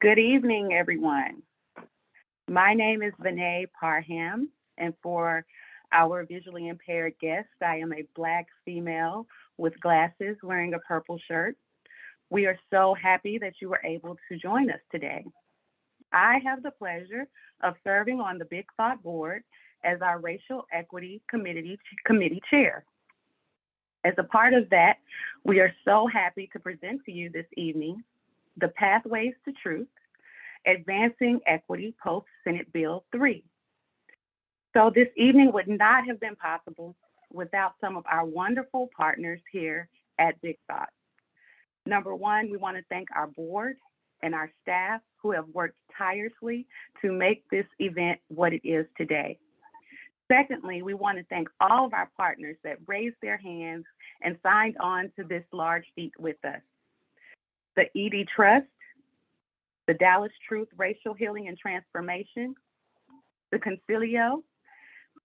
Good evening, everyone. My name is Vinay Parham, and for our visually impaired guests, I am a Black female with glasses wearing a purple shirt. We are so happy that you were able to join us today. I have the pleasure of serving on the Big Thought Board as our Racial Equity Committee Chair. As a part of that, we are so happy to present to you this evening the Pathways to Truth, Advancing Equity Post Senate Bill 3. So this evening would not have been possible without some of our wonderful partners here at Big Thought. Number one, we want to thank our board and our staff who have worked tirelessly to make this event what it is today. Secondly, we want to thank all of our partners that raised their hands and signed on to this large feat with us. The EDTrust, the Dallas Truth Racial Healing and Transformation, the Concilio,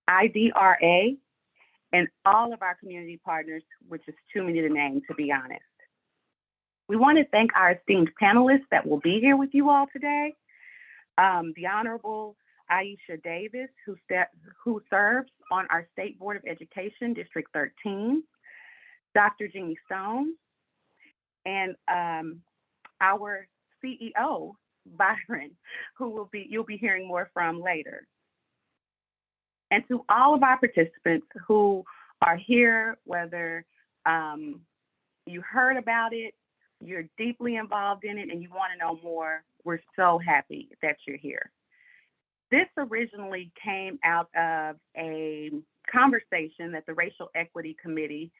IDRA, and all of our community partners, which is too many to name, to be honest. We want to thank our esteemed panelists that will be here with you all today. The Honorable Aisha Davis, who serves on our State Board of Education, District 13, Dr. Jeannie Stone, and our CEO, Byron, who you'll be hearing more from later. And to all of our participants who are here, whether you heard about it, you're deeply involved in it, and you want to know more, we're so happy that you're here. This originally came out of a conversation that the Racial Equity Committee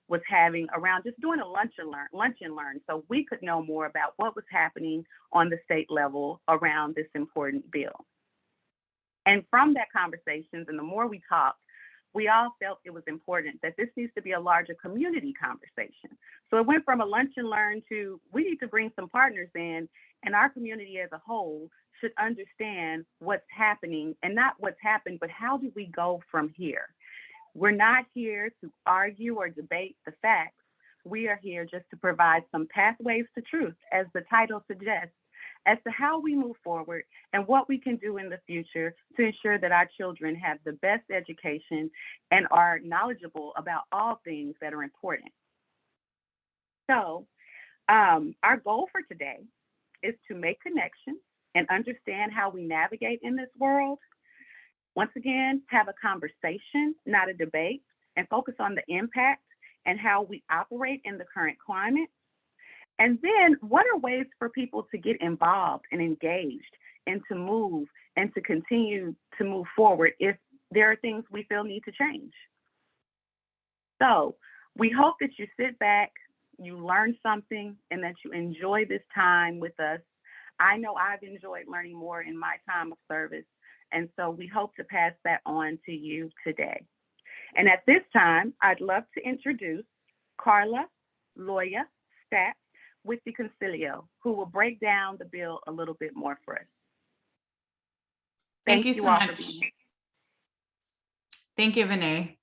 was having around just doing a lunch and learn, so we could know more about what was happening on the state level around this important bill. And from that conversations, and the more we talked, we all felt it was important that this needs to be a larger community conversation. So it went from a lunch and learn to, we need to bring some partners in, and our community as a whole should understand what's happening, and not what's happened, but how do we go from here? We're not here to argue or debate the facts. We are here just to provide some pathways to truth, as the title suggests, as to how we move forward and what we can do in the future to ensure that our children have the best education and are knowledgeable about all things that are important. So our goal for today is to make connections and understand how we navigate in this world. Once again, have a conversation, not a debate, and focus on the impact and how we operate in the current climate. And then what are ways for people to get involved and engaged and to move and to continue to move forward if there are things we feel need to change? So we hope that you sit back, you learn something, and that you enjoy this time with us. I know I've enjoyed learning more in my time of service, and so we hope to pass that on to you today. And at this time, I'd love to introduce Carla Loya Stack with the Concilio, who will break down the bill a little bit more for us. Thank you so much. Thank you, Vinay,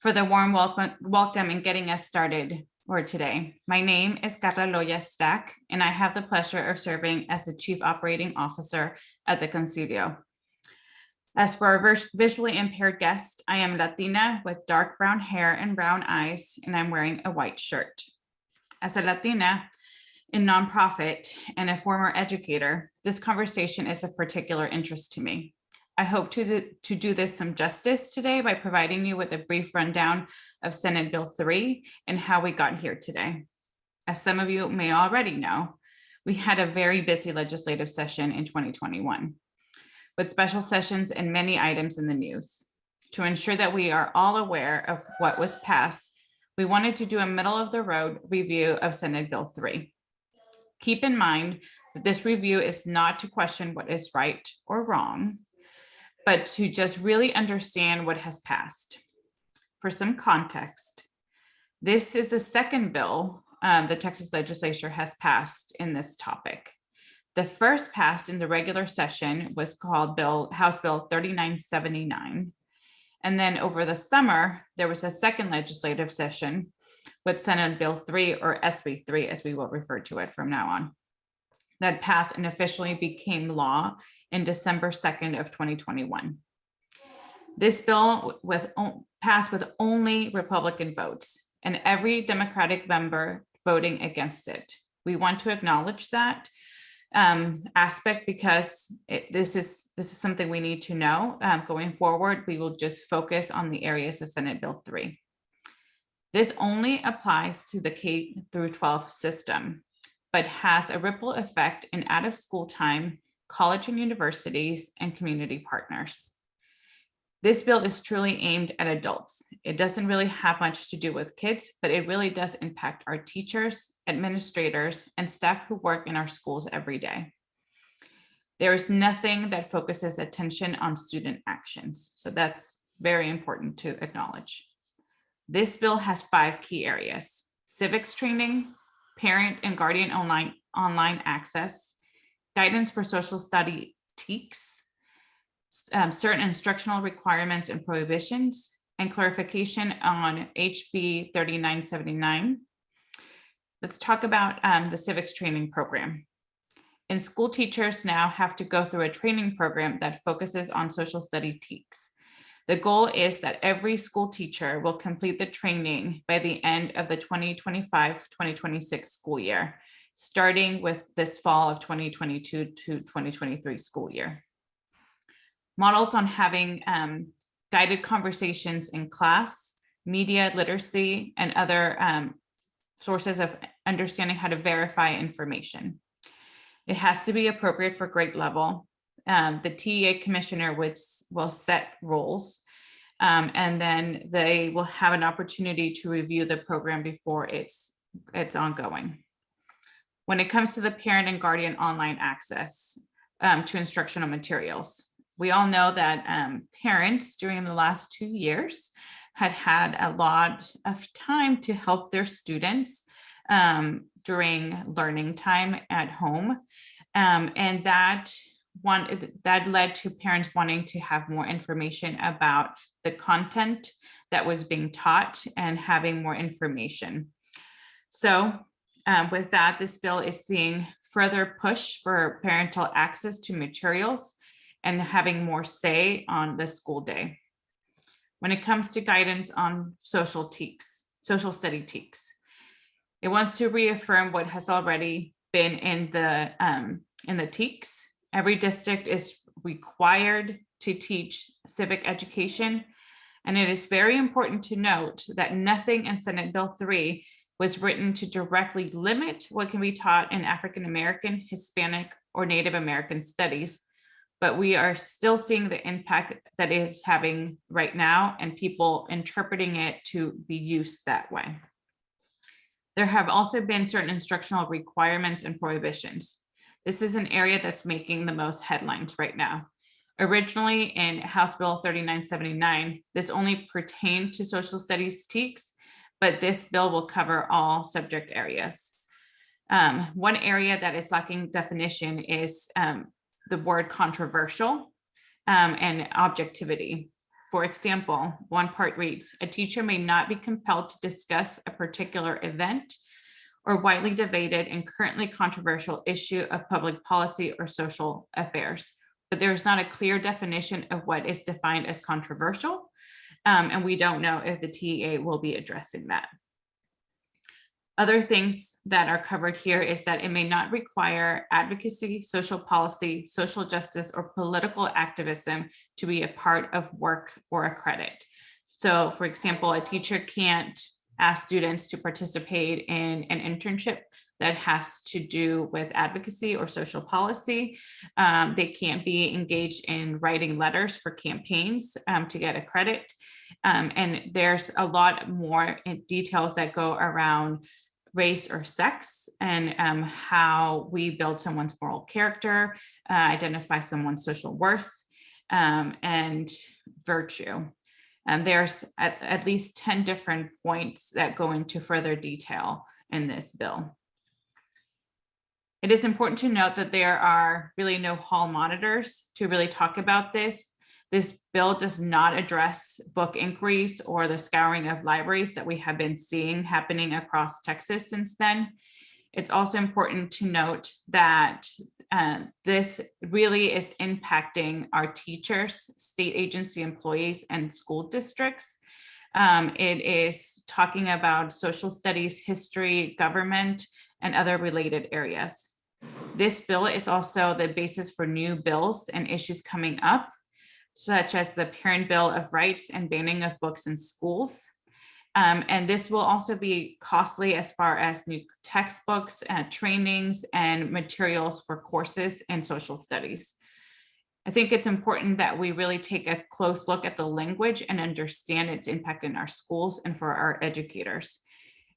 for the warm welcome and getting us started for today. My name is Carla Loya Stack, and I have the pleasure of serving as the Chief Operating Officer at the Concilio. As for our visually impaired guest, I am Latina with dark brown hair and brown eyes, and I'm wearing a white shirt. As a Latina in nonprofit and a former educator, this conversation is of particular interest to me. I hope to do this some justice today by providing you with a brief rundown of Senate Bill 3 and how we got here today. As some of you may already know, we had a very busy legislative session in 2021, with special sessions and many items in the news. To ensure that we are all aware of what was passed, we wanted to do a middle of the road review of Senate Bill 3. Keep in mind that this review is not to question what is right or wrong, but to just really understand what has passed. For some context, this is the second bill the Texas legislature has passed in this topic. The first passed in the regular session was called House Bill 3979. And then over the summer, there was a second legislative session with Senate Bill 3, or SB3, as we will refer to it from now on. that passed and officially became law in December 2nd of 2021. This bill passed with only Republican votes and every Democratic member voting against it. We want to acknowledge that aspect because this is something we need to know. Going forward, we will just focus on the areas of Senate Bill 3. This only applies to the K through 12 system, but has a ripple effect in out of school time, college and universities, and community partners. This bill is truly aimed at adults. It doesn't really have much to do with kids, but it really does impact our teachers, administrators, and staff who work in our schools every day. There is nothing that focuses attention on student actions, so that's very important to acknowledge. This bill has 5 key areas: civics training, parent and guardian online access, guidance for social study TEKS, certain instructional requirements and prohibitions, and clarification on HB 3979. Let's talk about the civics training program. And school teachers now have to go through a training program that focuses on social study TEKS. The goal is that every school teacher will complete the training by the end of the 2025-2026 school year, starting with this fall of 2022 to 2023 school year. Models on having guided conversations in class, media literacy, and other sources of understanding how to verify information. It has to be appropriate for grade level. The TEA commissioner will set roles, and then they will have an opportunity to review the program before it's ongoing. When it comes to the parent and guardian online access to instructional materials, we all know that parents during the last 2 years had a lot of time to help their students during learning time at home. And that led to parents wanting to have more information about the content that was being taught and having more information. So with that, this bill is seeing further push for parental access to materials and having more say on the school day. When it comes to guidance on social study TEKS, it wants to reaffirm what has already been in the TEKS. Every district is required to teach civic education, and it is very important to note that nothing in Senate Bill 3 was written to directly limit what can be taught in African American, Hispanic, or Native American studies, but we are still seeing the impact that it is having right now and people interpreting it to be used that way. There have also been certain instructional requirements and prohibitions. This is an area that's making the most headlines right now. Originally in House Bill 3979, this only pertained to social studies TEKS, but this bill will cover all subject areas. One area that is lacking definition is the word controversial and objectivity. For example, one part reads, a teacher may not be compelled to discuss a particular event or widely debated and currently controversial issue of public policy or social affairs. But there is not a clear definition of what is defined as controversial, and we don't know if the TEA will be addressing that. Other things that are covered here is that it may not require advocacy, social policy, social justice, or political activism to be a part of work or a credit. So for example, a teacher can't ask students to participate in an internship that has to do with advocacy or social policy. They can't be engaged in writing letters for campaigns to get a credit. And there's a lot more details that go around race or sex and how we build someone's moral character, identify someone's social worth, and virtue. And there's at least 10 different points that go into further detail in this bill. It is important to note that there are really no hall monitors to really talk about this. This bill does not address book inquiries or the scouring of libraries that we have been seeing happening across Texas since then. It's also important to note that this really is impacting our teachers, state agency employees, and school districts. It is talking about social studies, history, government, and other related areas. This bill is also the basis for new bills and issues coming up, such as the Parent Bill of Rights and banning of books in schools. And this will also be costly as far as new textbooks, trainings, and materials for courses in social studies. I think it's important that we really take a close look at the language and understand its impact in our schools and for our educators.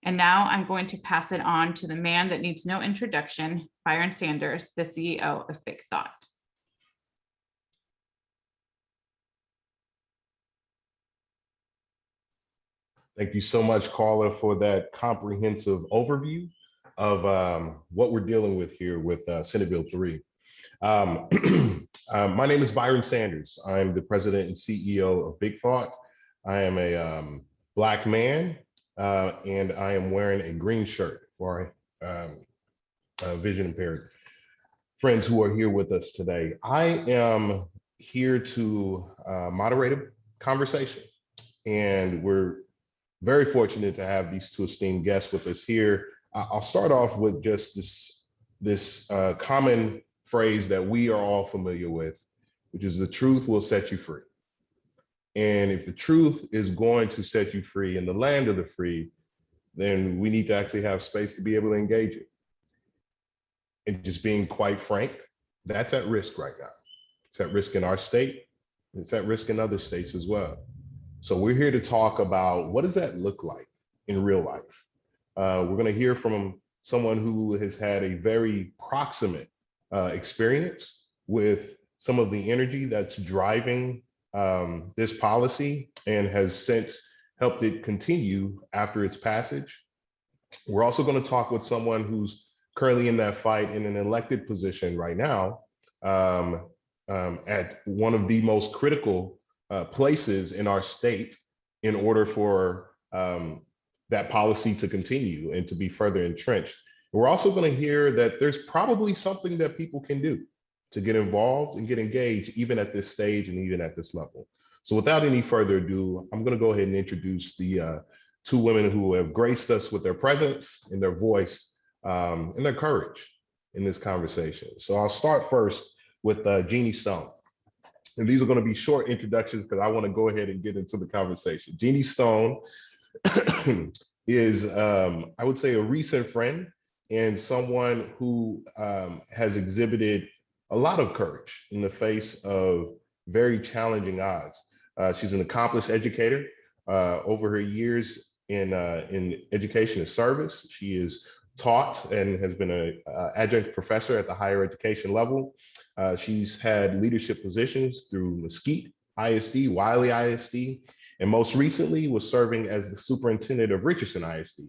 And now I'm going to pass it on to the man that needs no introduction, Byron Sanders, the CEO of Big Thought. Thank you so much, Carla, for that comprehensive overview of what we're dealing with here with Senate Bill 3. My name is Byron Sanders. I'm the president and CEO of Big Thought. I am a Black man, and I am wearing a green shirt for our vision impaired friends who are here with us today. I am here to moderate a conversation, and we're very fortunate to have these two esteemed guests with us here. I'll start off with just this common phrase that we are all familiar with, which is the truth will set you free. And if the truth is going to set you free in the land of the free, then we need to actually have space to be able to engage it. And just being quite frank, that's at risk right now. It's at risk in our state. It's at risk in other states as well. So we're here to talk about what does that look like in real life. We're going to hear from someone who has had a very proximate experience with some of the energy that's driving this policy and has since helped it continue after its passage. We're also going to talk with someone who's currently in that fight in an elected position right now at one of the most critical places in our state in order for that policy to continue and to be further entrenched. We're also going to hear that there's probably something that people can do to get involved and get engaged, even at this stage and even at this level. So without any further ado, I'm going to go ahead and introduce the two women who have graced us with their presence and their voice and their courage in this conversation. So I'll start first with Jeannie Stone. And these are going to be short introductions because I want to go ahead and get into the conversation. Jeannie Stone is, I would say, a recent friend and someone who has exhibited a lot of courage in the face of very challenging odds. She's an accomplished educator. Over her years in education and service, she is taught and has been an adjunct professor at the higher education level. She's had leadership positions through Mesquite ISD, Wiley ISD, and most recently was serving as the superintendent of Richardson ISD,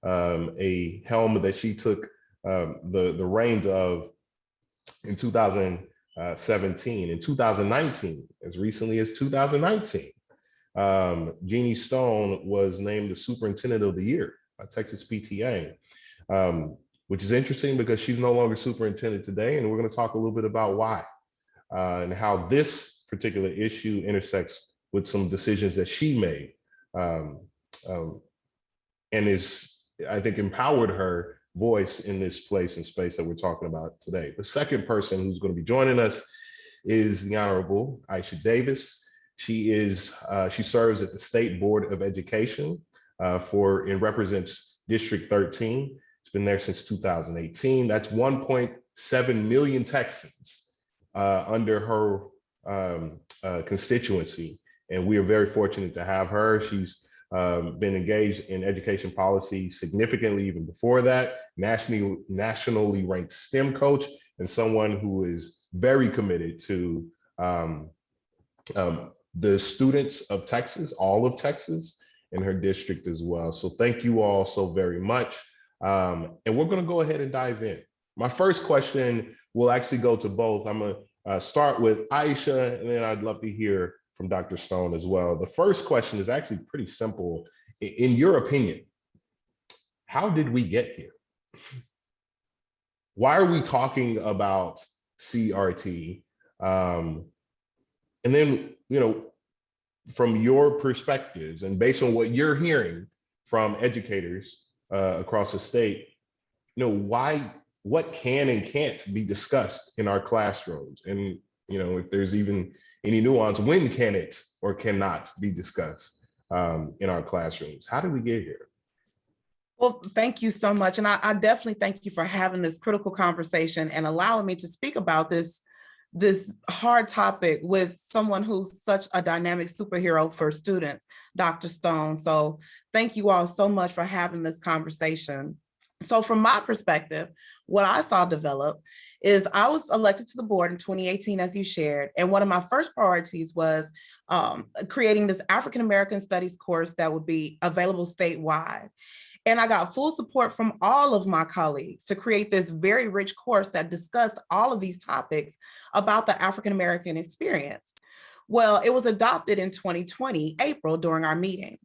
a helm that she took the reins of in 2017. In 2019, as recently as 2019, Jeannie Stone was named the Superintendent of the Year by Texas PTA. Which is interesting because she's no longer superintendent today, and we're going to talk a little bit about why and how this particular issue intersects with some decisions that she made and is, I think, empowered her voice in this place and space that we're talking about today. The second person who's going to be joining us is the Honorable Aisha Davis. She serves at the State Board of Education and represents District 13. It's been there since 2018. That's 1.7 million Texans under her constituency. And we are very fortunate to have her. She's been engaged in education policy significantly even before that, nationally ranked STEM coach, and someone who is very committed to the students of Texas, all of Texas, and her district as well. So thank you all so very much. And we're going to go ahead and dive in. My first question will actually go to both. I'm going to start with Aisha, and then I'd love to hear from Dr. Stone as well. The first question is actually pretty simple. In your opinion, how did we get here? why are we talking about CRT? And then, from your perspectives and based on what you're hearing from educators across the state, what can and can't be discussed in our classrooms? And, if there's even any nuance, when can it or cannot be discussed in our classrooms? How did we get here? Well, thank you so much. And I definitely thank you for having this critical conversation and allowing me to speak about this hard topic with someone who's such a dynamic superhero for students, Dr. Stone. So thank you all so much for having this conversation. So from my perspective, what I saw develop is I was elected to the board in 2018, as you shared. And one of my first priorities was creating this African American Studies course that would be available statewide. And I got full support from all of my colleagues to create this very rich course that discussed all of these topics about the African American experience. Well, it was adopted in 2020, April, during our meeting.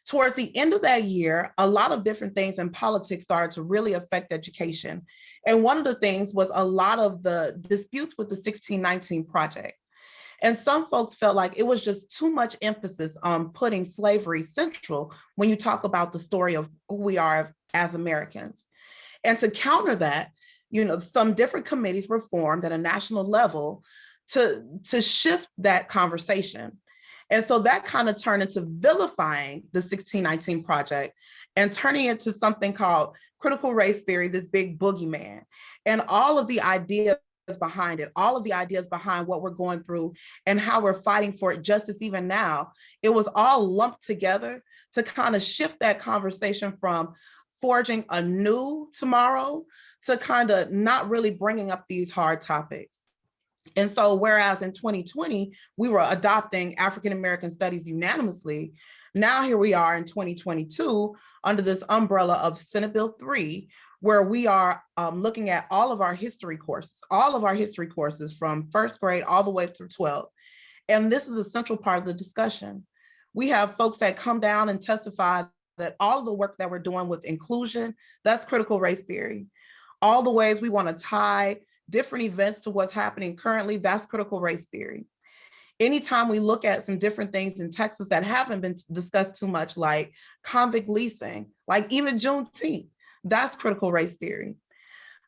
Towards the end of that year, a lot of different things in politics started to really affect education. And one of the things was a lot of the disputes with the 1619 Project. And some folks felt like it was just too much emphasis on putting slavery central when you talk about the story of who we are as Americans. And to counter that, some different committees were formed at a national level to shift that conversation. And so that kind of turned into vilifying the 1619 Project and turning it to something called critical race theory, this big boogeyman, and all of the ideas behind it, all of the ideas behind what we're going through and how we're fighting for justice even now. It was all lumped together to kind of shift that conversation from forging a new tomorrow to kind of not really bringing up these hard topics. And so whereas in 2020, we were adopting African American Studies unanimously, now here we are in 2022 under this umbrella of Senate Bill 3, where we are looking at all of our history courses from first grade all the way through 12th. And this is a central part of the discussion. We have folks that come down and testify that all of the work that we're doing with inclusion, that's critical race theory. All the ways we want to tie different events to what's happening currently, that's critical race theory. Anytime we look at some different things in Texas that haven't been discussed too much, like convict leasing, like even Juneteenth, that's critical race theory.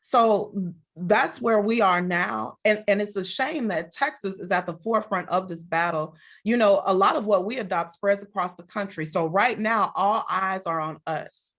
So that's where we are now. And it's a shame that Texas is at the forefront of this battle. A lot of what we adopt spreads across the country. So right now, all eyes are on us.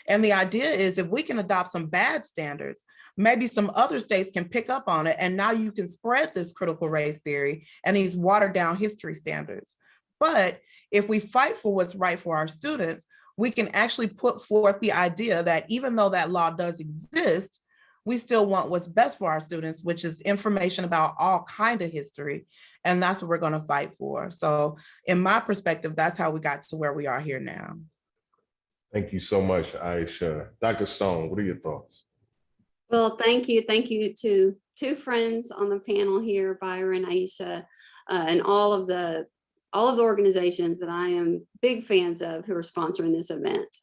And the idea is if we can adopt some bad standards, maybe some other states can pick up on it. And now you can spread this critical race theory and these watered down history standards. But if we fight for what's right for our students, we can actually put forth the idea that even though that law does exist, we still want what's best for our students, which is information about all kinds of history. And that's what we're going to fight for. So in my perspective, that's how we got to where we are here now. Thank you so much, Aisha. Dr. Stone, what are your thoughts? Well, thank you. Thank you to two friends on the panel here, Byron, Aisha, and all of the organizations that I am big fans of who are sponsoring this event.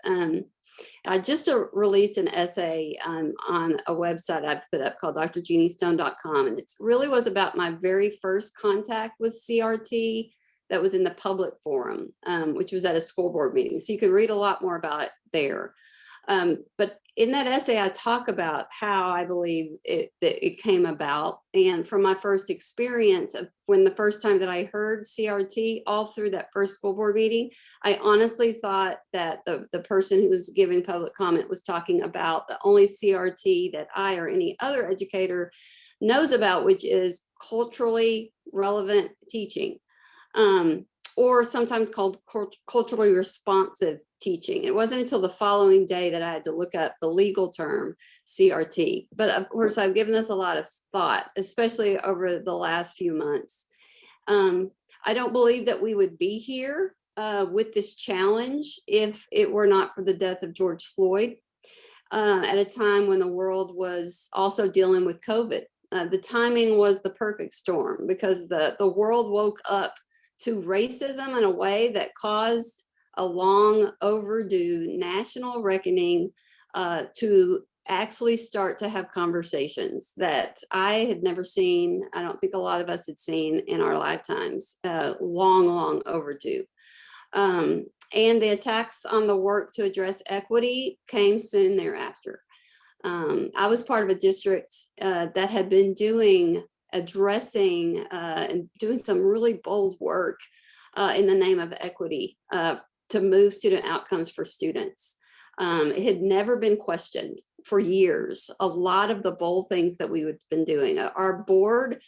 I just released an essay on a website I've put up called drjeanniestone.com, and it really was about my very first contact with CRT that was in the public forum, which was at a school board meeting. So you can read a lot more about it there. But in that essay, I talk about how I believe it came about. And from my first experience of when the first time that I heard CRT all through that first school board meeting, I honestly thought that the person who was giving public comment was talking about the only CRT that I or any other educator knows about, which is culturally relevant teaching. Or sometimes called culturally responsive teaching. It wasn't until the following day that I had to look up the legal term CRT. But of course, I've given this a lot of thought, especially over the last few months. I don't believe that we would be here with this challenge if it were not for the death of George Floyd at a time when the world was also dealing with COVID. The timing was the perfect storm because the world woke up to racism in a way that caused a long overdue national reckoning to actually start to have conversations that I had never seen. I don't think a lot of us had seen in our lifetimes, long overdue. And the attacks on the work to address equity came soon thereafter. I was part of a district that had been addressing and doing some really bold work in the name of equity to move student outcomes for students. It had never been questioned for years. A lot of the bold things that we had been doing. Our board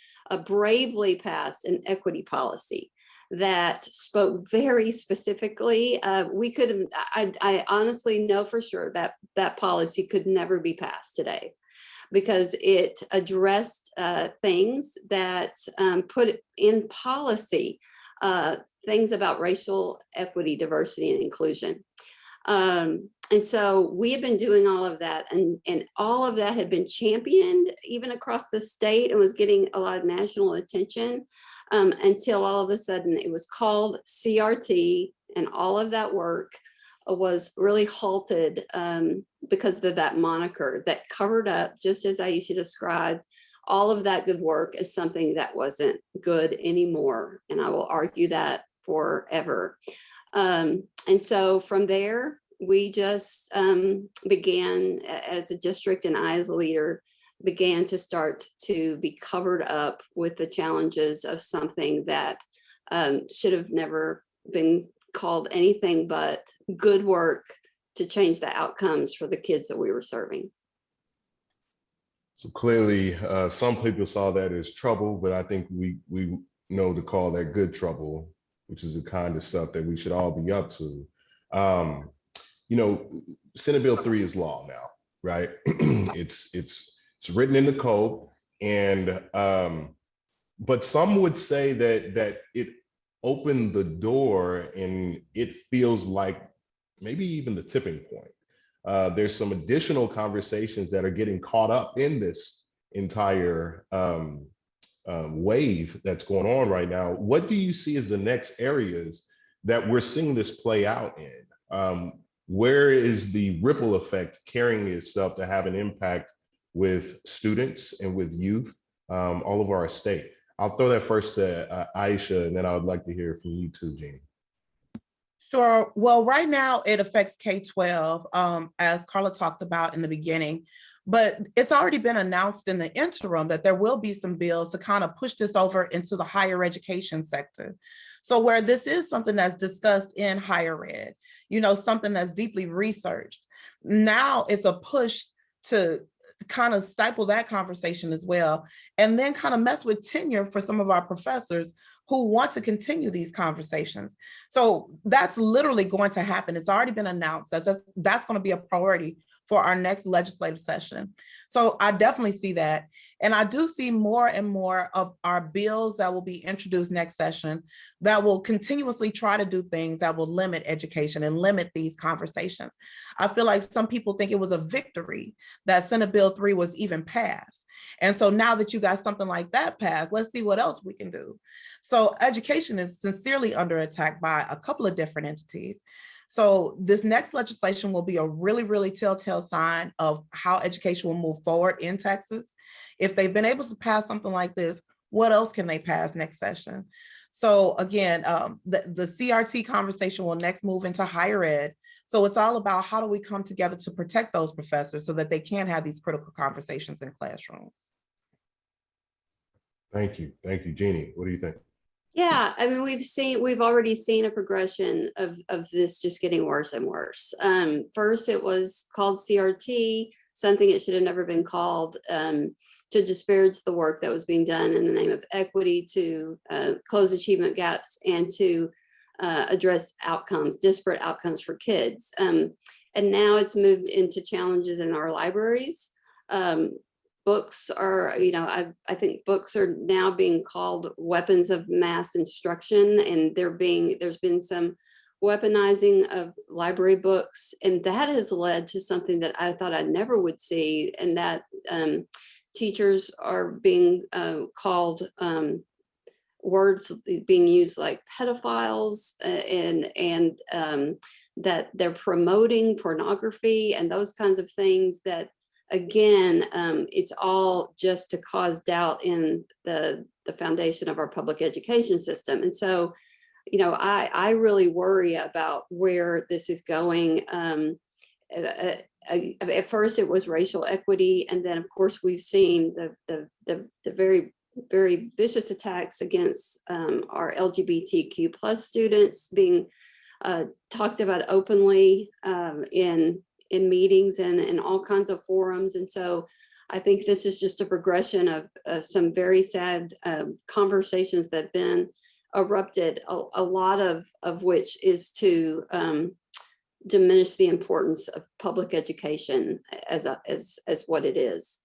bravely passed an equity policy that spoke very specifically. I honestly know for sure that that policy could never be passed today, because it addressed things that put in policy things about racial equity, diversity, and inclusion. And so we have been doing all of that, and all of that had been championed even across the state and was getting a lot of national attention until all of a sudden it was called CRT, and all of that work was really halted because of that moniker that covered up, just as Aisha described, all of that good work as something that wasn't good anymore. And I will argue that forever. And so from there, we just began as a district, and I as a leader began to start to be covered up with the challenges of something that should have never been called anything but good work to change the outcomes for the kids that we were serving. So clearly, some people saw that as trouble, but I think we know to call that good trouble, which is the kind of stuff that we should all be up to. You know, Senate Bill 3 is law now, right? It's written in the code, and but some would say that it opened the door, and it feels like maybe even the tipping point. There's some additional conversations that are getting caught up in this entire wave that's going on right now. What do you see as the next areas that we're seeing this play out in? Where is the ripple effect carrying itself to have an impact with students and with youth all over our state? I'll throw that first to Aisha, and then I would like to hear from you too, Jeannie. Sure. Well, right now it affects K-12, as Carla talked about in the beginning, but it's already been announced in the interim that there will be some bills to kind of push this over into the higher education sector. So where this is something that's discussed in higher ed, you know, something that's deeply researched, now it's a push to kind of stifle that conversation as well, and then kind of mess with tenure for some of our professors who want to continue these conversations. So that's literally going to happen. It's already been announced. That's going to be a priority for our next legislative session. So I definitely see that. And I do see more and more of our bills that will be introduced next session that will continuously try to do things that will limit education and limit these conversations. I feel like some people think it was a victory that Senate Bill 3 was even passed. And so now that you got something like that passed, let's see what else we can do. So education is sincerely under attack by a couple of different entities. So this next legislation will be a really, really telltale sign of how education will move forward in Texas. If they've been able to pass something like this, what else can they pass next session? So again, the CRT conversation will next move into higher ed. So it's all about how do we come together to protect those professors so that they can have these critical conversations in classrooms. Thank you. Thank you, Jeannie. What do you think? Yeah, I mean, we've already seen a progression of this just getting worse and worse. First, it was called CRT, something it should have never been called, to disparage the work that was being done in the name of equity, to close achievement gaps, and to address outcomes, disparate outcomes for kids. And now it's moved into challenges in our libraries. Books are, you know, I think books are now being called weapons of mass instruction, and there's been some weaponizing of library books, and that has led to something that I thought I never would see, and that teachers are being called words being used like pedophiles, and that they're promoting pornography and those kinds of things that again, it's all just to cause doubt in the foundation of our public education system. And so, you know, I really worry about where this is going. At first it was racial equity, and then of course we've seen the very, very vicious attacks against our LGBTQ plus students being talked about openly in meetings and in all kinds of forums. And so I think this is just a progression of some very sad conversations that have been erupted, a lot of which is to diminish the importance of public education as what it is.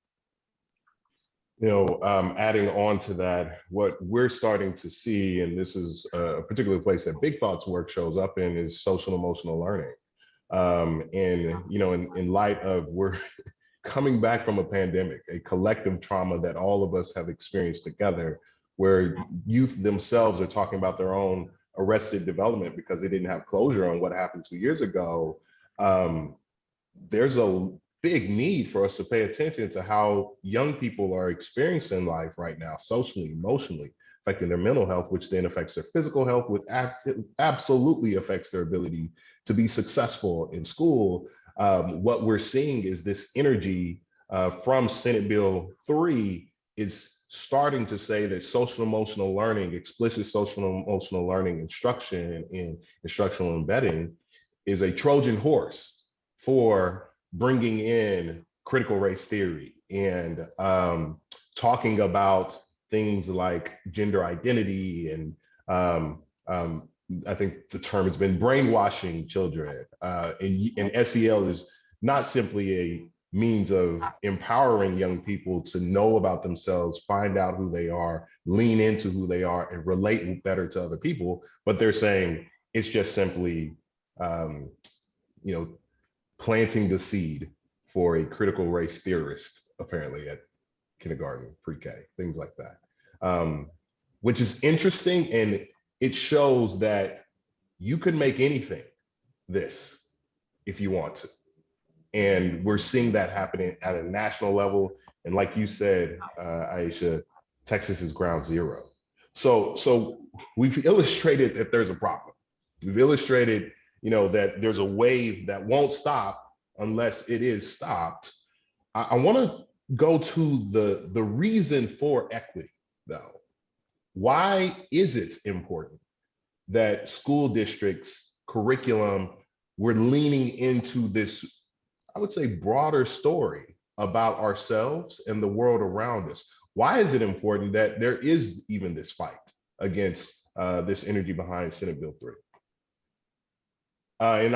You know, adding on to that, what we're starting to see, and this is a particular place that Big Thoughts work shows up in, is social emotional learning. And, you know, in light of we're coming back from a pandemic, a collective trauma that all of us have experienced together, where youth themselves are talking about their own arrested development because they didn't have closure on what happened 2 years ago. There's a big need for us to pay attention to how young people are experiencing life right now, socially, emotionally, affecting their mental health, which then affects their physical health, which absolutely affects their ability to be successful in school. What we're seeing is this energy from Senate Bill 3 is starting to say that social emotional learning, explicit social emotional learning instruction in instructional embedding is a Trojan horse for bringing in critical race theory and talking about things like gender identity. And I think the term has been brainwashing children. And SEL is not simply a means of empowering young people to know about themselves, find out who they are, lean into who they are, and relate better to other people. But they're saying it's just simply, you know, planting the seed for a critical race theorist, apparently at kindergarten, pre-K, things like that, which is interesting. And it shows that you can make anything this if you want to. And we're seeing that happening at a national level. And like you said, Aisha, Texas is ground zero. So we've illustrated that there's a problem. We've illustrated, you know, that there's a wave that won't stop unless it is stopped. I want to go to the reason for equity, though. Why is it important that school districts, curriculum, we're leaning into this, I would say, broader story about ourselves and the world around us? Why is it important that there is even this fight against this energy behind Senate Bill 3? And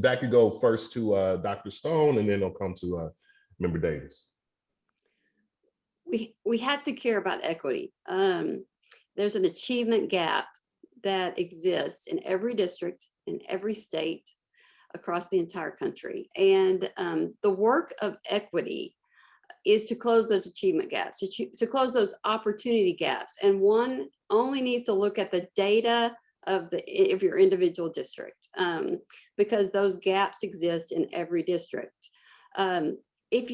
that could go first to Dr. Stone, and then it'll come to Member Davis. We have to care about equity. There's an achievement gap that exists in every district, in every state, across the entire country. And the work of equity is to close those achievement gaps, to close those opportunity gaps. And one only needs to look at the data of your individual district, because those gaps exist in every district. If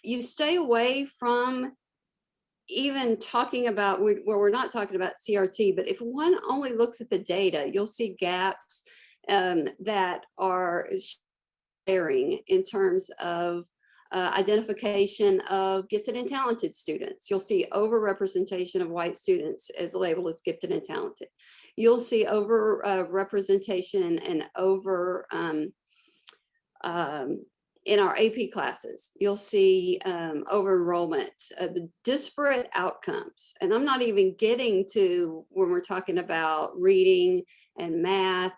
you stay away from even talking about, we're not talking about CRT, but if one only looks at the data, you'll see gaps that are sharing in terms of identification of gifted and talented students. You'll see overrepresentation of white students as labeled as gifted and talented. You'll see over representation and over in our AP classes. You'll see over enrollment, the disparate outcomes. And I'm not even getting to when we're talking about reading and math.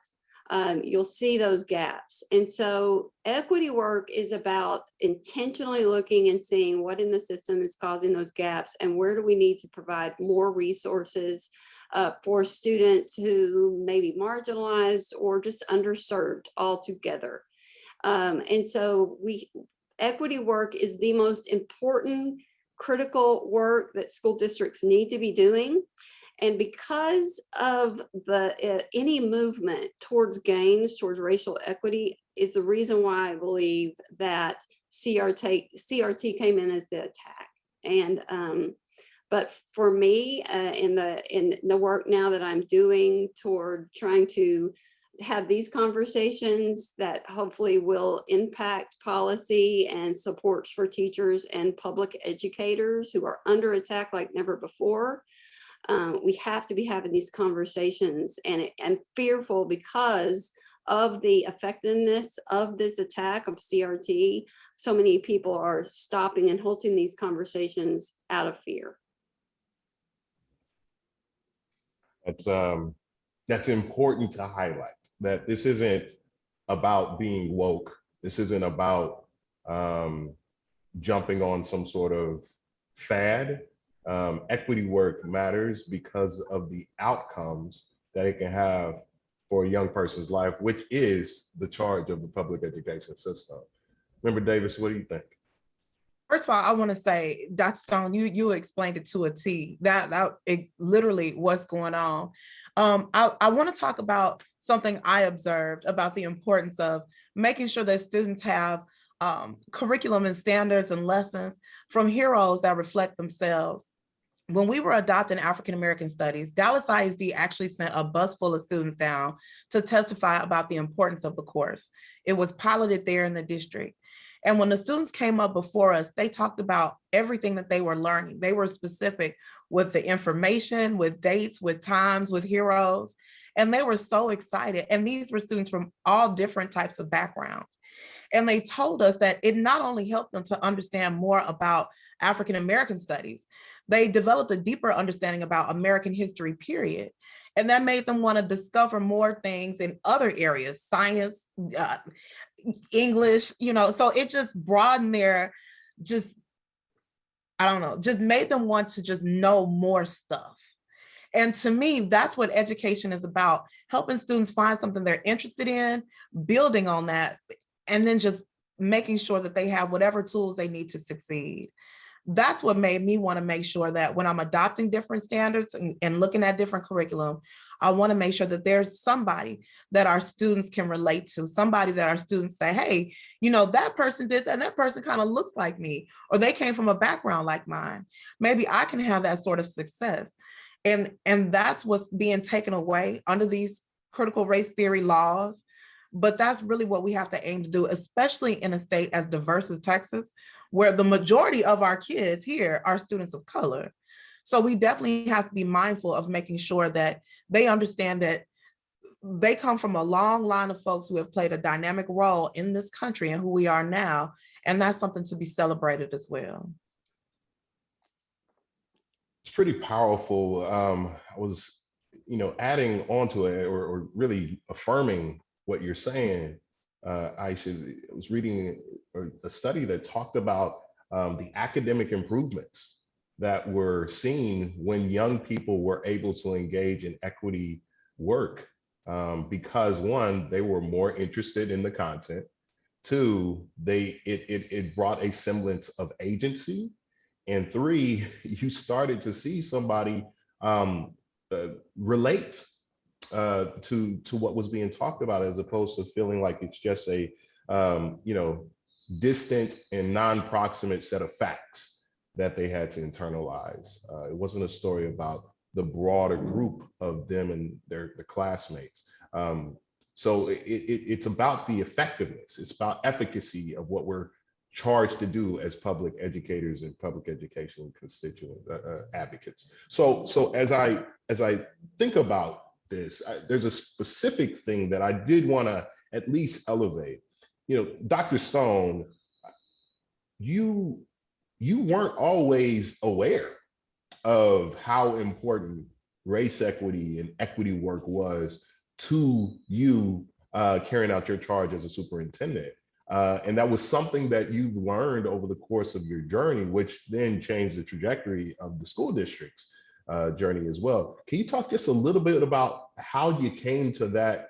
You'll see those gaps. And so equity work is about intentionally looking and seeing what in the system is causing those gaps and where do we need to provide more resources for students who may be marginalized or just underserved altogether. And so equity work is the most important critical work that school districts need to be doing. And because of any movement towards gains, towards racial equity, is the reason why I believe that CRT came in as the attack. And but for me, in the work now that I'm doing toward trying to have these conversations that hopefully will impact policy and supports for teachers and public educators who are under attack like never before, we have to be having these conversations, and fearful because of the effectiveness of this attack of CRT. So many people are stopping and hosting these conversations out of fear. That's important to highlight, that this isn't about being woke. This isn't about jumping on some sort of fad. Equity work matters because of the outcomes that it can have for a young person's life, which is the charge of the public education system. Member Davis, what do you think? First of all, I want to say, Dr. Stone, you explained it to a T. That it literally what's going on. I want to talk about something I observed about the importance of making sure that students have curriculum and standards and lessons from heroes that reflect themselves. When we were adopting African American studies, Dallas ISD actually sent a bus full of students down to testify about the importance of the course. It was piloted there in the district. And when the students came up before us, they talked about everything that they were learning. They were specific with the information, with dates, with times, with heroes, and they were so excited. And these were students from all different types of backgrounds. And they told us that it not only helped them to understand more about African American studies, they developed a deeper understanding about American history, period. And that made them want to discover more things in other areas, science, English, so it just broadened their, just made them want to just know more stuff. And to me, that's what education is about, helping students find something they're interested in, building on that, and then just making sure that they have whatever tools they need to succeed. That's what made me want to make sure that when I'm adopting different standards and looking at different curriculum, I want to make sure that there's somebody that our students can relate to, somebody that our students say, hey, that person did that, and that person kind of looks like me, or they came from a background like mine. Maybe I can have that sort of success. And that's what's being taken away under these critical race theory laws. But that's really what we have to aim to do, especially in a state as diverse as Texas, where the majority of our kids here are students of color. So we definitely have to be mindful of making sure that they understand that they come from a long line of folks who have played a dynamic role in this country and who we are now. And that's something to be celebrated as well. It's pretty powerful. I was, adding onto it or really affirming what you're saying. Aisha, I was reading a study that talked about the academic improvements that were seen when young people were able to engage in equity work, because one, they were more interested in the content. Two, it brought a semblance of agency. And three, you started to see somebody relate to what was being talked about, as opposed to feeling like it's just a distant and non-proximate set of facts that they had to internalize. It wasn't a story about the broader group of them and their classmates. So it's about the effectiveness. It's about efficacy of what we're charged to do as public educators and public education constituent advocates. So as I think about this, there's a specific thing that I did want to at least elevate. Dr. Stone, you weren't always aware of how important race equity and equity work was to you carrying out your charge as a superintendent. And that was something that you've learned over the course of your journey, which then changed the trajectory of the school district's journey as well. Can you talk just a little bit about how you came to that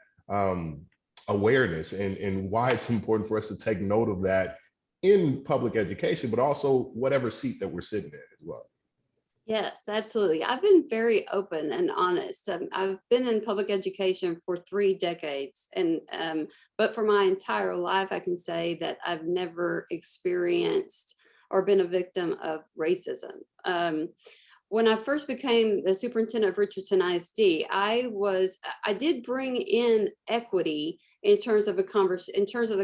awareness and why it's important for us to take note of that in public education, but also whatever seat that we're sitting in as well? Yes, absolutely. I've been very open and honest. I've been in public education for 3 decades, and but for my entire life, I can say that I've never experienced or been a victim of racism. When I first became the superintendent of Richardson ISD, I did bring in equity in terms of the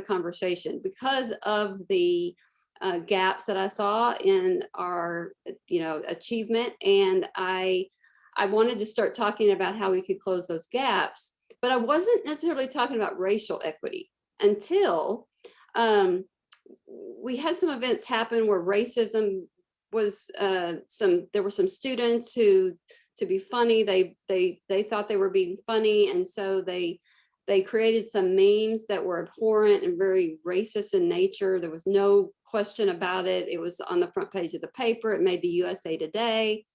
conversation because of the gaps that I saw in our, achievement, and I wanted to start talking about how we could close those gaps, but I wasn't necessarily talking about racial equity until we had some events happen where racism was there were some students who, to be funny, they thought they were being funny, and so they created some memes that were abhorrent and very racist in nature. There was no question about it. It was on the front page of the paper. It made the USA Today.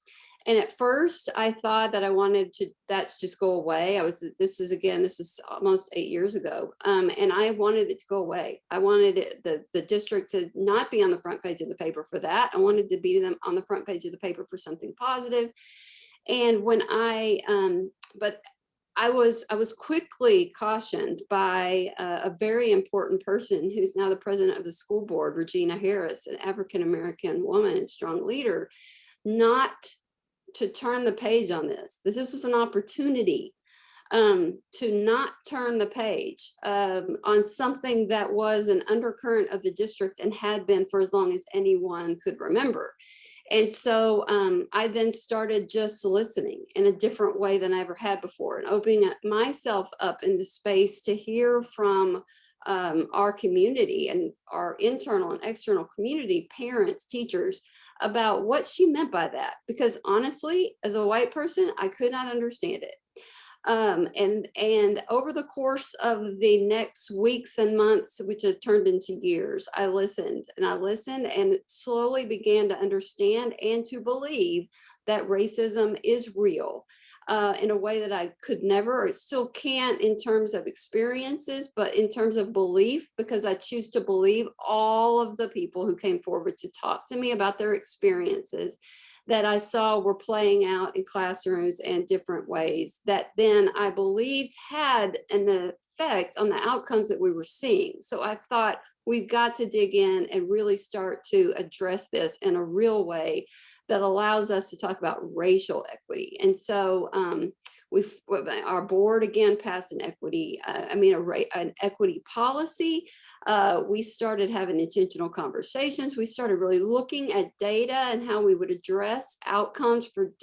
And at first I thought that I wanted that to just go away. This is almost 8 years ago. And I wanted it to go away. I wanted the district to not be on the front page of the paper for that. I wanted to be them on the front page of the paper for something positive. And when but I was quickly cautioned by a very important person who's now the president of the school board, Regina Harris, an African-American woman and strong leader, not to turn the page on this. This was an opportunity to not turn the page on something that was an undercurrent of the district and had been for as long as anyone could remember. And so I then started just listening in a different way than I ever had before, and opening myself up into space to hear from our community and our internal and external community, parents, teachers, about what she meant by that. Because honestly, as a white person, I could not understand it. And over the course of the next weeks and months, which have turned into years, I listened and slowly began to understand and to believe that racism is real in a way that I could never, or still can't in terms of experiences, but in terms of belief, because I choose to believe all of the people who came forward to talk to me about their experiences that I saw were playing out in classrooms and different ways that then I believed had an effect on the outcomes that we were seeing. So I thought we've got to dig in and really start to address this in a real way that allows us to talk about racial equity. And so our board again passed an equity, an equity policy. We started having intentional conversations. We started really looking at data and how we would address outcomes for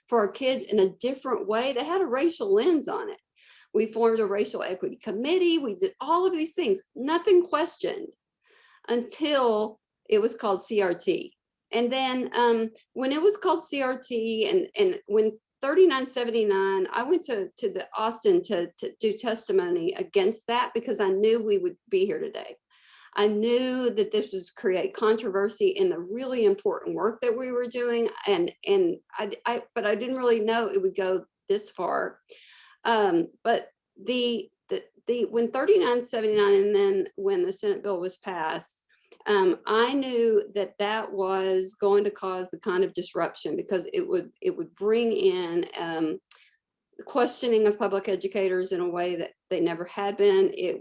for our kids in a different way that had a racial lens on it. We formed a racial equity committee. We did all of these things, nothing questioned until it was called CRT. And then when it was called CRT and when 3979, I went to the Austin to do testimony against that because I knew we would be here today. I knew that this was create controversy in the really important work that we were doing, but I didn't really know it would go this far. But when 3979 and then when the Senate bill was passed, I knew that was going to cause the kind of disruption because it would bring in the questioning of public educators in a way that they never had been. It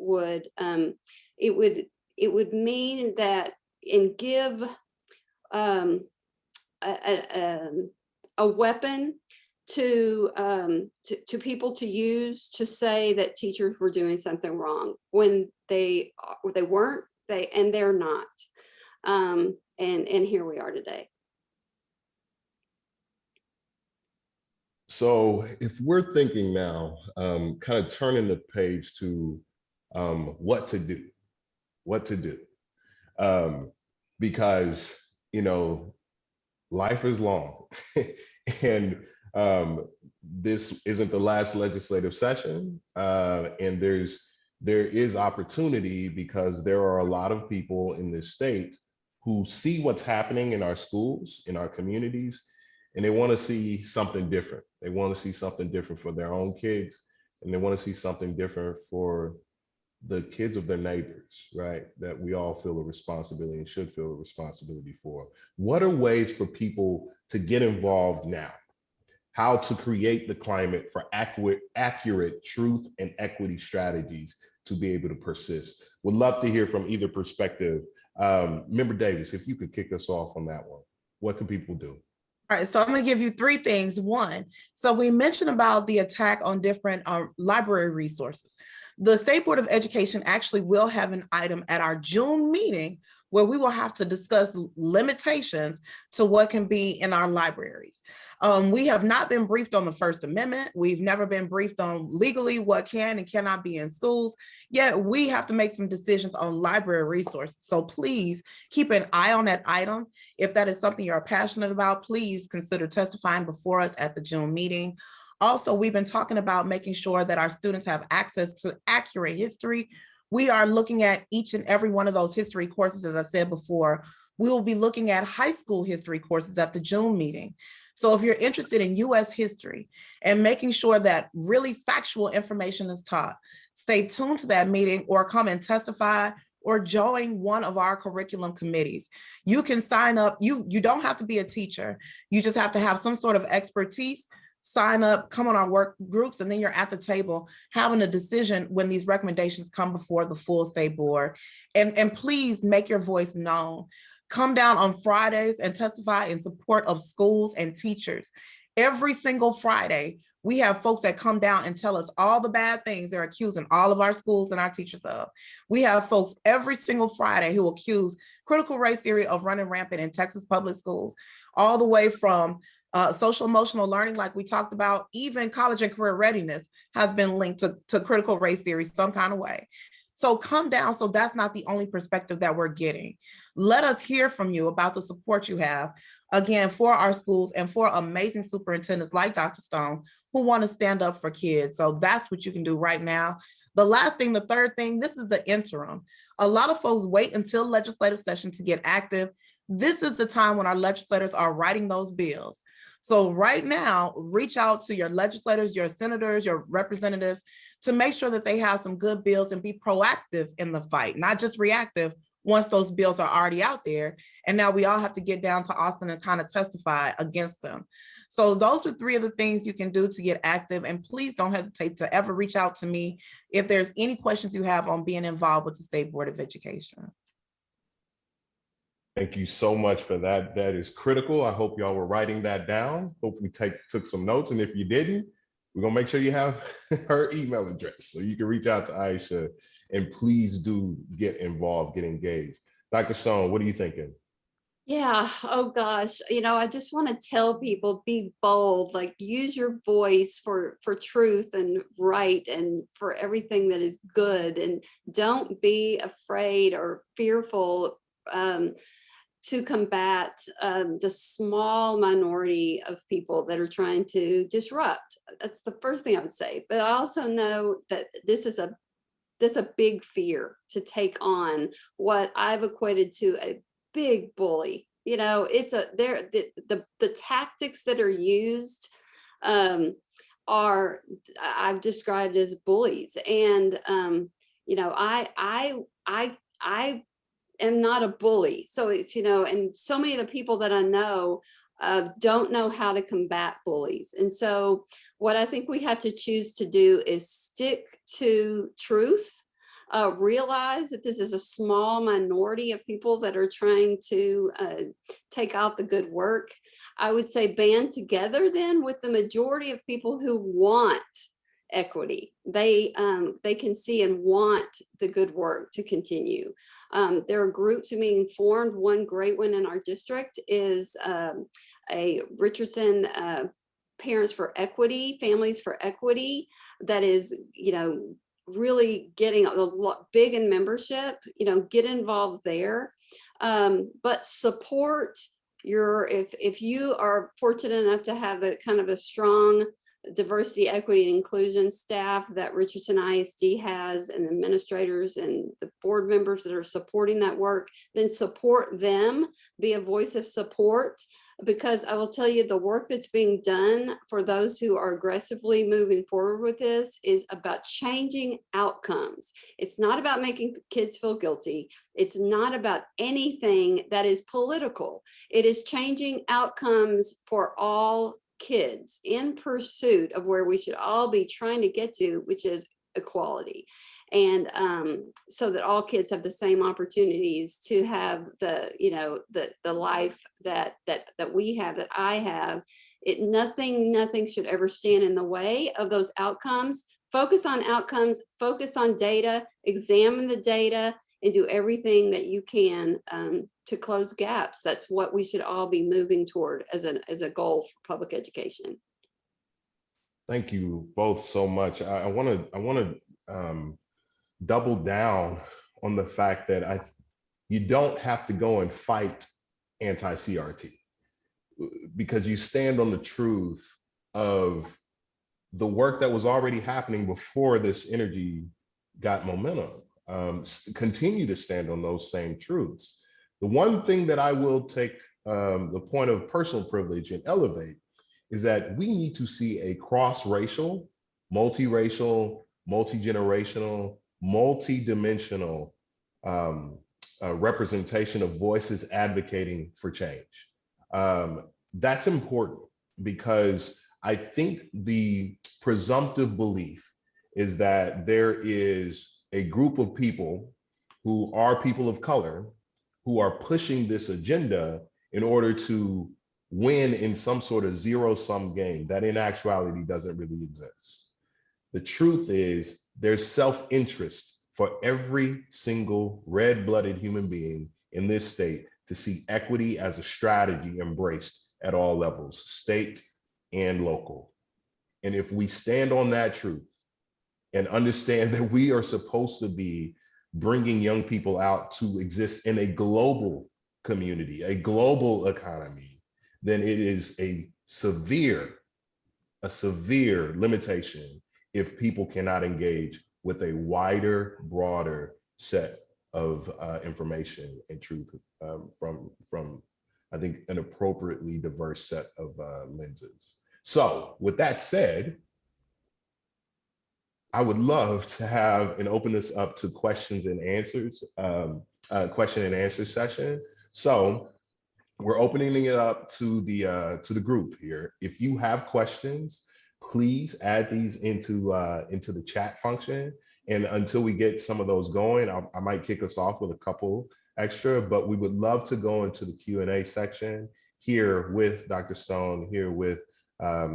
would mean that and give a weapon to people to use to say that teachers were doing something wrong when they weren't. They're not, and here we are today. So if we're thinking now, kind of turning the page to what to do, because life is long, and this isn't the last legislative session, and there is opportunity because there are a lot of people in this state who see what's happening in our schools, in our communities, and they want to see something different. They want to see something different for their own kids, and they want to see something different for the kids of their neighbors, right? That we all feel a responsibility and should feel a responsibility for. What are ways for people to get involved now? How to create the climate for accurate truth and equity strategies to be able to persist? Would love to hear from either perspective. Member Davis, if you could kick us off on that one, what can people do? All right, so I'm going to give you three things. One, so we mentioned about the attack on different library resources. The State Board of Education actually will have an item at our June meeting where we will have to discuss limitations to what can be in our libraries. We have not been briefed on the First Amendment. We've never been briefed on legally what can and cannot be in schools, yet we have to make some decisions on library resources. So please keep an eye on that item. If that is something you're passionate about, please consider testifying before us at the June meeting. Also, we've been talking about making sure that our students have access to accurate history. We are looking at each and every one of those history courses, as I said before. We will be looking at high school history courses at the June meeting. So if you're interested in US history and making sure that really factual information is taught, stay tuned to that meeting or come and testify or join one of our curriculum committees. You can sign up. You don't have to be a teacher. You just have to have some sort of expertise. Sign up, come on our work groups, and then you're at the table having a decision when these recommendations come before the full state board. And please make your voice known. Come down on Fridays and testify in support of schools and teachers. Every single Friday, we have folks that come down and tell us all the bad things they're accusing all of our schools and our teachers of. We have folks every single Friday who accuse critical race theory of running rampant in Texas public schools, all the way from social emotional learning, like we talked about. Even college and career readiness has been linked to critical race theory some kind of way. So come down, so that's not the only perspective that we're getting. Let us hear from you about the support you have, again, for our schools and for amazing superintendents like Dr. Stone who want to stand up for kids. So that's what you can do right now. The last thing, the third thing, this is the interim. A lot of folks wait until legislative session to get active. This is the time when our legislators are writing those bills. So right now, reach out to your legislators, your senators, your representatives to make sure that they have some good bills and be proactive in the fight, not just reactive once those bills are already out there. And now we all have to get down to Austin and kind of testify against them. So those are three of the things you can do to get active. And please don't hesitate to ever reach out to me if there's any questions you have on being involved with the State Board of Education. Thank you so much for that. That is critical. I hope y'all were writing that down. Hope we took some notes. And if you didn't, we're gonna make sure you have her email address so you can reach out to Aisha, and please do get involved, get engaged. Dr. Stone, what are you thinking? Yeah, oh gosh, I just want to tell people, be bold, like use your voice for truth and right and for everything that is good, and don't be afraid or fearful to combat the small minority of people that are trying to disrupt. That's the first thing I would say. But I also know that this is a big fear to take on what I've equated to a big bully. It's the tactics that are used are I've described as bullies, and I am not a bully. So it's, and so many of the people that I know don't know how to combat bullies. And so what I think we have to choose to do is stick to truth, realize that this is a small minority of people that are trying to take out the good work. I would say band together then with the majority of people who want equity. They can see and want the good work to continue. There are groups being formed. One great one in our district is a Richardson Parents for Equity, Families for Equity, that is, really getting a lot big in membership. Get involved there, but support if you are fortunate enough to have a kind of a strong diversity, equity, and inclusion staff that Richardson ISD has, and administrators and the board members that are supporting that work, then support them, be a voice of support. Because I will tell you, the work that's being done for those who are aggressively moving forward with this is about changing outcomes. It's not about making kids feel guilty. It's not about anything that is political. It is changing outcomes for all kids in pursuit of where we should all be trying to get to, which is equality. And so that all kids have the same opportunities to have the, you know, the life that we have, that I have. Nothing should ever stand in the way of those outcomes. Focus on outcomes, focus on data, examine the data, and do everything that you can to close gaps. That's what we should all be moving toward as a goal for public education. Thank you both so much. I want to double down on the fact that you don't have to go and fight anti-CRT, because you stand on the truth of the work that was already happening before this energy got momentum. Continue to stand on those same truths. The one thing that I will take the point of personal privilege and elevate is that we need to see a cross-racial, multiracial, multi-generational, multi-dimensional representation of voices advocating for change. That's important, because I think the presumptive belief is that there is a group of people who are people of color who are pushing this agenda in order to win in some sort of zero-sum game that in actuality doesn't really exist. The truth is there's self-interest for every single red-blooded human being in this state to see equity as a strategy embraced at all levels, state and local. And if we stand on that truth and understand that we are supposed to be bringing young people out to exist in a global community, a global economy, then it is a severe limitation if people cannot engage with a wider, broader set of information and truth from I think, an appropriately diverse set of lenses. So with that said, I would love to have and open this up to questions and answers, question and answer session. So we're opening it up to the group here. If you have questions, please add these into the chat function. And until we get some of those going, I might kick us off with a couple extra, but we would love to go into the Q&A section here with Dr. Stone, here with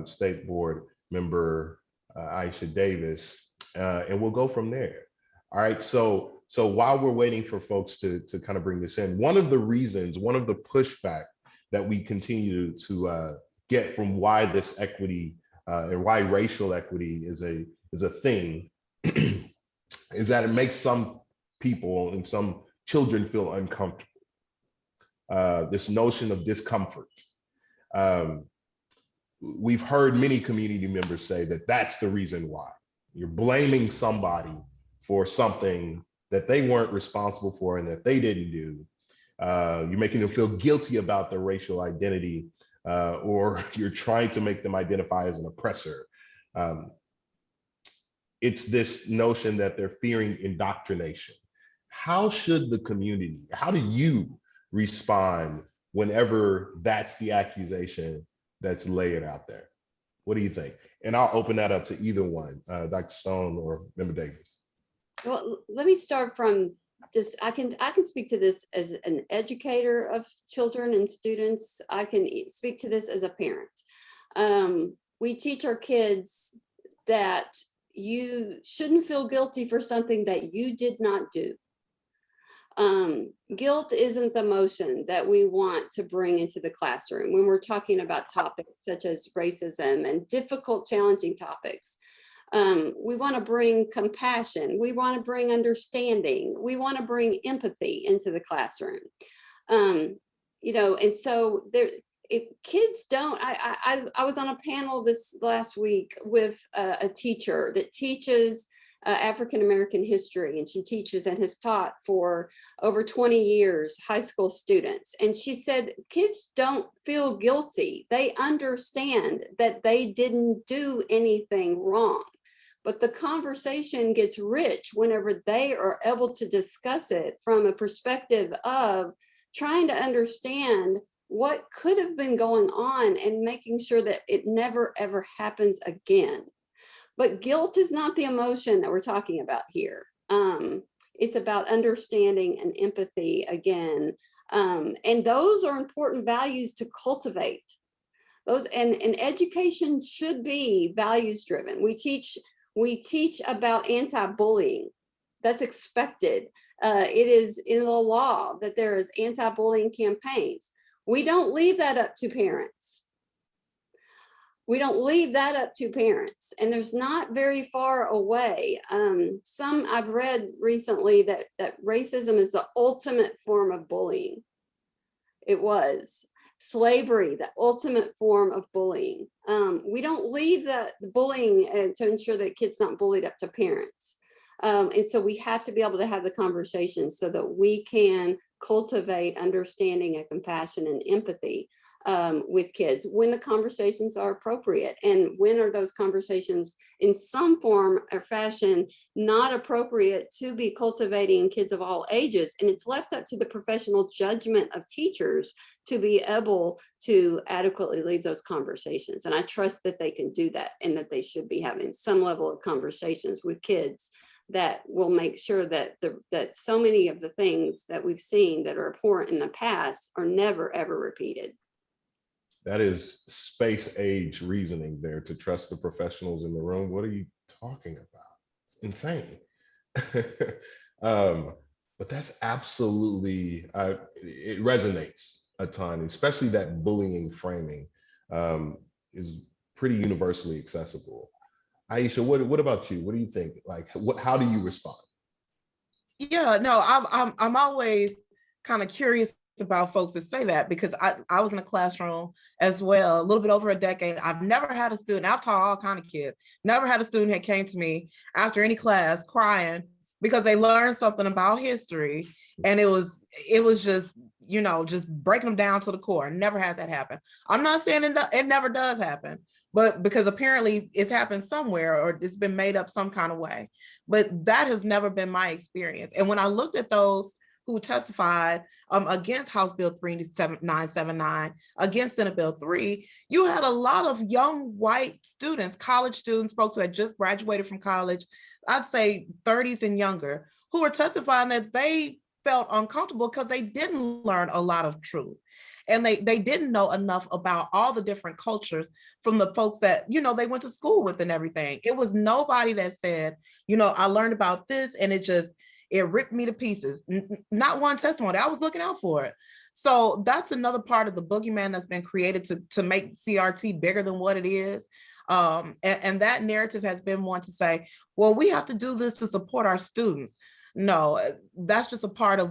State Board Member Aisha Davis, and we'll go from there. All right, so while we're waiting for folks to kind of bring this in, one of the reasons, one of the pushback that we continue to get from why this equity and why racial equity is a thing is that it makes some people and some children feel uncomfortable. This notion of discomfort. We've heard many community members say that that's the reason why. You're blaming somebody for something that they weren't responsible for and that they didn't do. You're making them feel guilty about their racial identity, or you're trying to make them identify as an oppressor. It's this notion that they're fearing indoctrination. How should the community, how do you respond whenever that's the accusation that's laid out there? What do you think? And I'll open that up to either one, Dr. Stone or Member Davis. Well, let me start from just, I can speak to this as an educator of children and students. I can speak to this as a parent. We teach our kids that you shouldn't feel guilty for something that you did not do. Guilt isn't the emotion that we want to bring into the classroom when we're talking about topics such as racism and difficult, challenging topics. We want to bring compassion. We want to bring understanding. We want to bring empathy into the classroom. You know, and so kids don't, I was on a panel this last week with a teacher that teaches African-American history, and she teaches and has taught for over 20 years high school students. And she said, kids don't feel guilty. They understand that they didn't do anything wrong. But the conversation gets rich whenever they are able to discuss it from a perspective of trying to understand what could have been going on and making sure that it never, ever happens again. But guilt is not the emotion that we're talking about here. It's about understanding and empathy again. And those are important values to cultivate. Those and education should be values driven. We teach about anti-bullying. That's expected. It is in the law that there is anti-bullying campaigns. We don't leave that up to parents. We don't leave that up to parents, and there's not very far away. I've read recently that racism is the ultimate form of bullying. It was slavery, the ultimate form of bullying. We don't leave the bullying to ensure that kids not bullied up to parents. And so we have to be able to have the conversation so that we can cultivate understanding and compassion and empathy with kids when the conversations are appropriate. And when are those conversations in some form or fashion not appropriate to be cultivating kids of all ages? And it's left up to the professional judgment of teachers to be able to adequately lead those conversations. And I trust that they can do that, and that they should be having some level of conversations with kids that will make sure that that so many of the things that we've seen that are abhorrent in the past are never, ever repeated. That is space age reasoning there, to trust the professionals in the room. What are you talking about? It's insane. But that's absolutely, it resonates a ton, especially that bullying framing is pretty universally accessible. Aisha, what about you? What do you think? Like, how do you respond? Yeah, no, I'm always kind of curious about folks that say that, because I was in a classroom as well, a little bit over a decade. I've never had a student, I've taught all kind of kids, never had a student that came to me after any class crying because they learned something about history, and it was just, you know, just breaking them down to the core. Never had that happen. I'm not saying it never does happen, but because apparently it's happened somewhere, or it's been made up some kind of way. But that has never been my experience. And when I looked at those who testified against House Bill 3979, against Senate Bill 3, you had a lot of young white students, college students, folks who had just graduated from college, I'd say 30s and younger, who were testifying that they felt uncomfortable because they didn't learn a lot of truth. And they didn't know enough about all the different cultures from the folks that, you know, they went to school with and everything. It was nobody that said, you know, I learned about this and it ripped me to pieces. Not one testimony. I was looking out for it. So that's another part of the boogeyman that's been created to make CRT bigger than what it is. And that narrative has been one to say, well, we have to do this to support our students. No, that's just a part of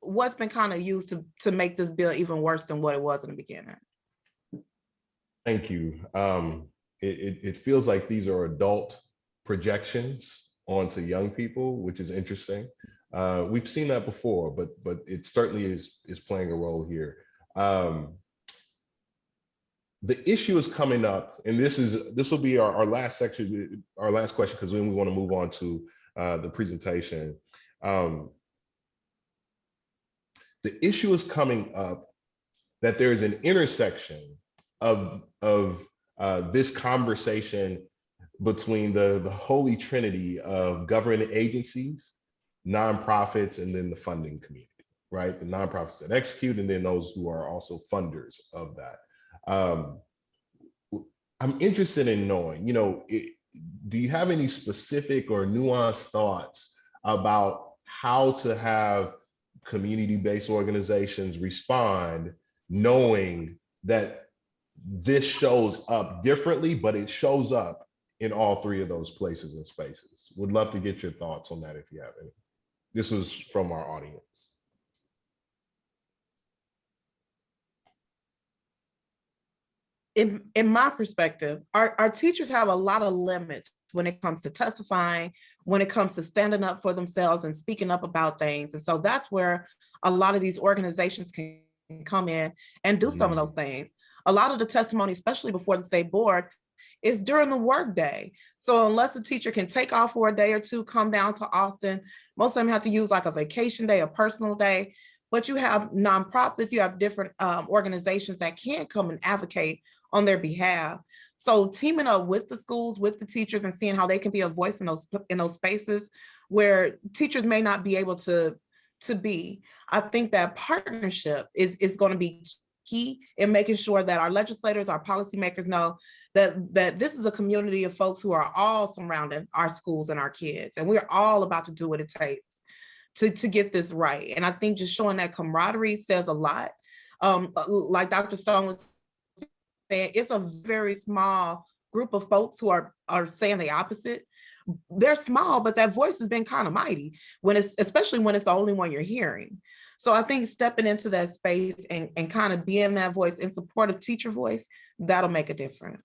what's been kind of used to make this bill even worse than what it was in the beginning. Thank you. It feels like these are adult projections onto young people, which is interesting. We've seen that before, but it certainly is playing a role here. The issue is coming up, and this will be our last section, our last question, because then we want to move on to the presentation. The issue is coming up that there is an intersection of this conversation between the holy trinity of government agencies, nonprofits, and then the funding community, right? The nonprofits that execute, and then those who are also funders of that. I'm interested in knowing, you know, do you have any specific or nuanced thoughts about how to have community-based organizations respond, knowing that this shows up differently, but it shows up in all three of those places and spaces? Would love to get your thoughts on that if you have any. This is from our audience. in my perspective, our teachers have a lot of limits when it comes to testifying, when it comes to standing up for themselves and speaking up about things. And so that's where a lot of these organizations can come in and do some of those things. A lot of the testimony, especially before the state board, is during the workday. So unless a teacher can take off for a day or two, come down to Austin, most of them have to use like a vacation day, a personal day. But you have nonprofits, you have different organizations that can come and advocate on their behalf. So teaming up with the schools, with the teachers, and seeing how they can be a voice in those spaces where teachers may not be able to be. I think that partnership is going to be key in making sure that our legislators, our policymakers know that this is a community of folks who are all surrounding our schools and our kids, and we're all about to do what it takes to get this right. And I think just showing that camaraderie says a lot. Like Dr. Stone was saying, it's a very small group of folks who are saying the opposite. They're small, but that voice has been kind of mighty especially when it's the only one you're hearing. So I think stepping into that space and kind of being that voice in support of teacher voice, that'll make a difference.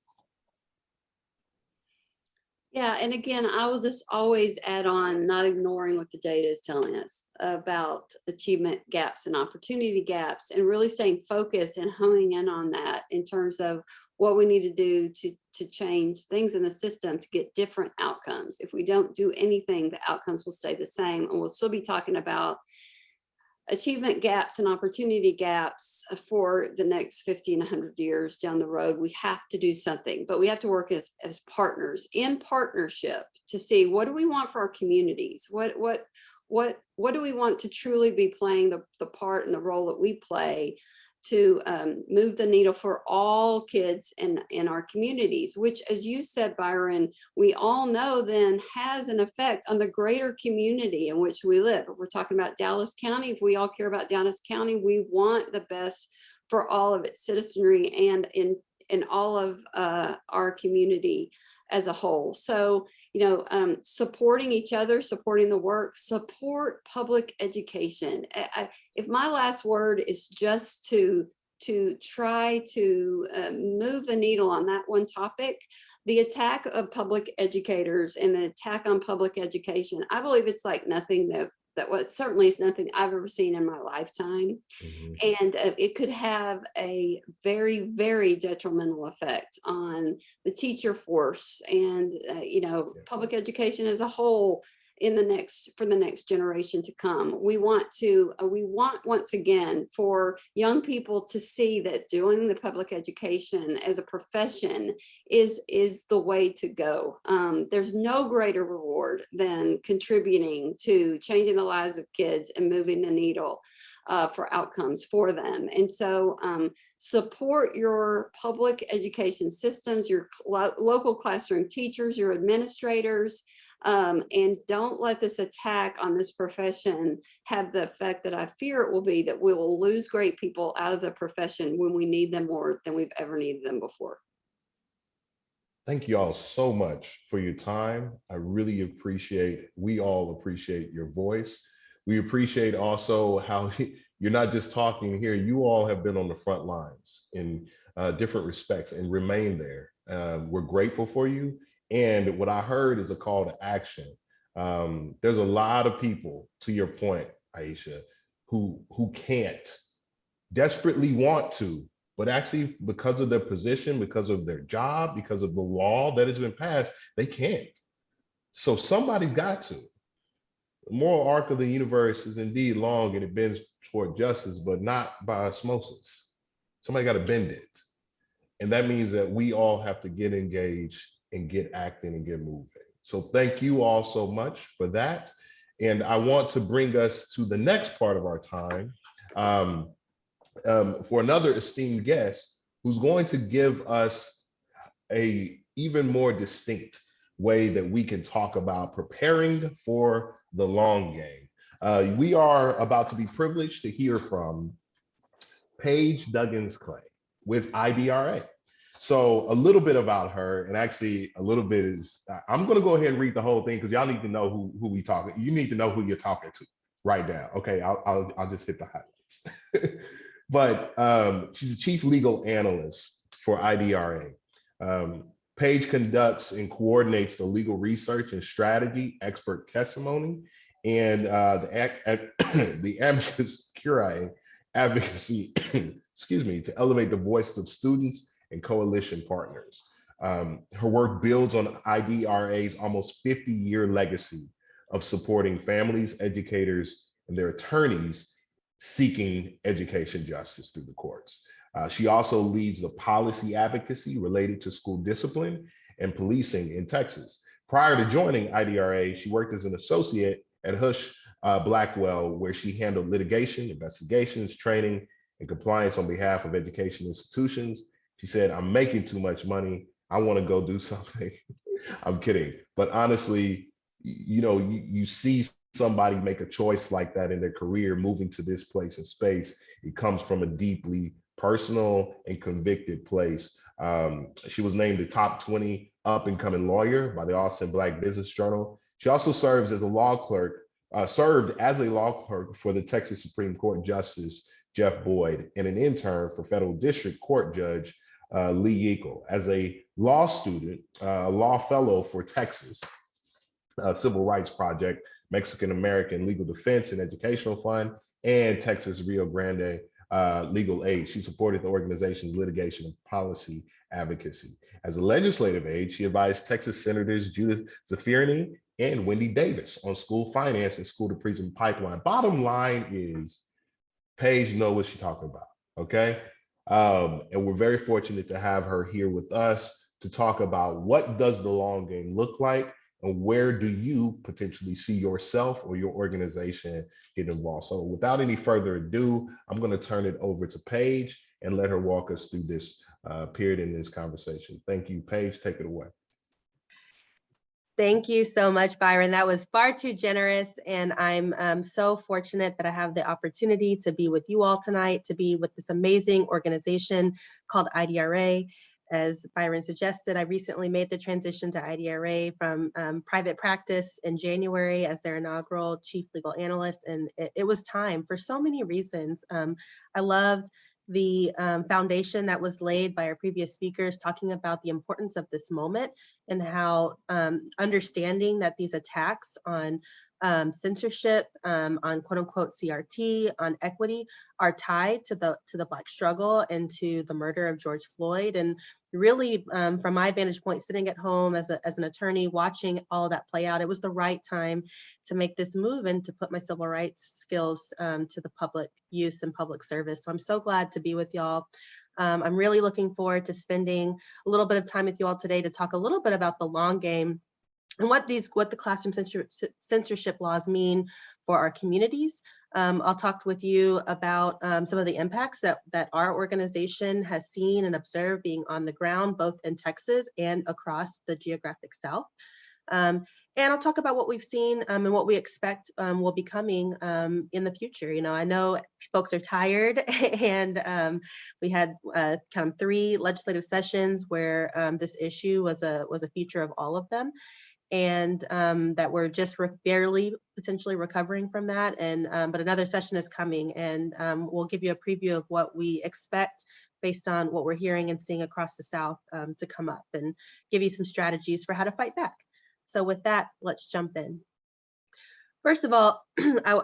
Yeah, and again, I will just always add on, not ignoring what the data is telling us about achievement gaps and opportunity gaps, and really staying focused and honing in on that in terms of what we need to do to change things in the system to get different outcomes. If we don't do anything, the outcomes will stay the same, and we'll still be talking about achievement gaps and opportunity gaps for the next 50 and 100 years down the road. We have to do something, but we have to work as partners in partnership to see what do we want for our communities? What do we want to truly be playing the part and the role that we play to move the needle for all kids in our communities, which, as you said, Byron, we all know then has an effect on the greater community in which we live. If we're talking about Dallas County, if we all care about Dallas County, we want the best for all of its citizenry and in all of our community as a whole. So, supporting each other, supporting the work, support public education. If my last word is just to try to move the needle on that one topic, the attack of public educators and the attack on public education, I believe it's like nothing that was certainly is nothing I've ever seen in my lifetime. And it could have a very, very detrimental effect on the teacher force and, public education as a whole for the next generation to come. We want once again for young people to see that doing the public education as a profession is the way to go. There's no greater reward than contributing to changing the lives of kids and moving the needle for outcomes for them. And so support your public education systems, your local classroom teachers, your administrators, and don't let this attack on this profession have the effect that I fear it will be, that we will lose great people out of the profession when we need them more than we've ever needed them before. Thank you all so much for your time. I really we all appreciate your voice. We appreciate also how you're not just talking here, you all have been on the front lines in different respects and remain there. We're grateful for you. And what I heard is a call to action. There's a lot of people, to your point, Aisha, who can't, desperately want to, but actually because of their position, because of their job, because of the law that has been passed, they can't. So somebody's got to. The moral arc of the universe is indeed long and it bends toward justice, but not by osmosis. Somebody got to bend it. And that means that we all have to get engaged and get acting and get moving. So thank you all so much for that. And I want to bring us to the next part of our time for another esteemed guest who's going to give us a even more distinct way that we can talk about preparing for the long game. We are about to be privileged to hear from Paige Duggins-Clay with IBRA. So a little bit about her, and actually a little bit is, I'm gonna go ahead and read the whole thing because y'all need to know who we talking. You need to know who you're talking to right now. Okay, I'll just hit the highlights. But she's a chief legal analyst for IDRA. Paige conducts and coordinates the legal research and strategy, expert testimony, and the amicus curiae advocacy, excuse me, to elevate the voice of students and coalition partners. Her work builds on IDRA's almost 50-year legacy of supporting families, educators, and their attorneys seeking education justice through the courts. She also leads the policy advocacy related to school discipline and policing in Texas. Prior to joining IDRA, she worked as an associate at Hush Blackwell, where she handled litigation, investigations, training, and compliance on behalf of education institutions. She said, "I'm making too much money. I want to go do something." I'm kidding. But honestly, you see somebody make a choice like that in their career, moving to this place and space. It comes from a deeply personal and convicted place. She was named the top 20 up and coming lawyer by the Austin Black Business Journal. She also served as a law clerk for the Texas Supreme Court Justice Jeff Boyd, and an intern for Federal District Court Judge Lee Yeakel. As a law student, a law fellow for Texas Civil Rights Project, Mexican American Legal Defense and Educational Fund, and Texas Rio Grande Legal Aid. She supported the organization's litigation and policy advocacy. As a legislative aide, she advised Texas Senators Judith Zafirny and Wendy Davis on school finance and school to prison pipeline. Bottom line is, Paige knows what she's talking about, okay? And we're very fortunate to have her here with us to talk about what does the long game look like, and where do you potentially see yourself or your organization get involved. So without any further ado, I'm going to turn it over to Paige and let her walk us through this period in this conversation. Thank you, Paige. Take it away. Thank you so much, Byron. That was far too generous, and I'm so fortunate that I have the opportunity to be with you all tonight, to be with this amazing organization called IDRA. As Byron suggested, I recently made the transition to IDRA from private practice in January as their inaugural chief legal analyst, and it was time for so many reasons. I loved the foundation that was laid by our previous speakers, talking about the importance of this moment and how understanding that these attacks on censorship, on quote unquote CRT, on equity, are tied to the Black struggle and to the murder of George Floyd. And really, from my vantage point, sitting at home as an attorney, watching all that play out, it was the right time to make this move and to put my civil rights skills to the public use and public service. So I'm so glad to be with y'all. I'm really looking forward to spending a little bit of time with you all today to talk a little bit about the long game and what the classroom censorship laws mean for our communities. I'll talk with you about some of the impacts that our organization has seen and observed being on the ground, both in Texas and across the geographic South. And I'll talk about what we've seen and what we expect will be coming in the future. I know folks are tired, and we had kind of 3 legislative sessions where this issue was a feature of all of them, and that we're just barely potentially recovering from that. And but another session is coming, and we'll give you a preview of what we expect based on what we're hearing and seeing across the South to come up, and give you some strategies for how to fight back. So with that, let's jump in. First of all,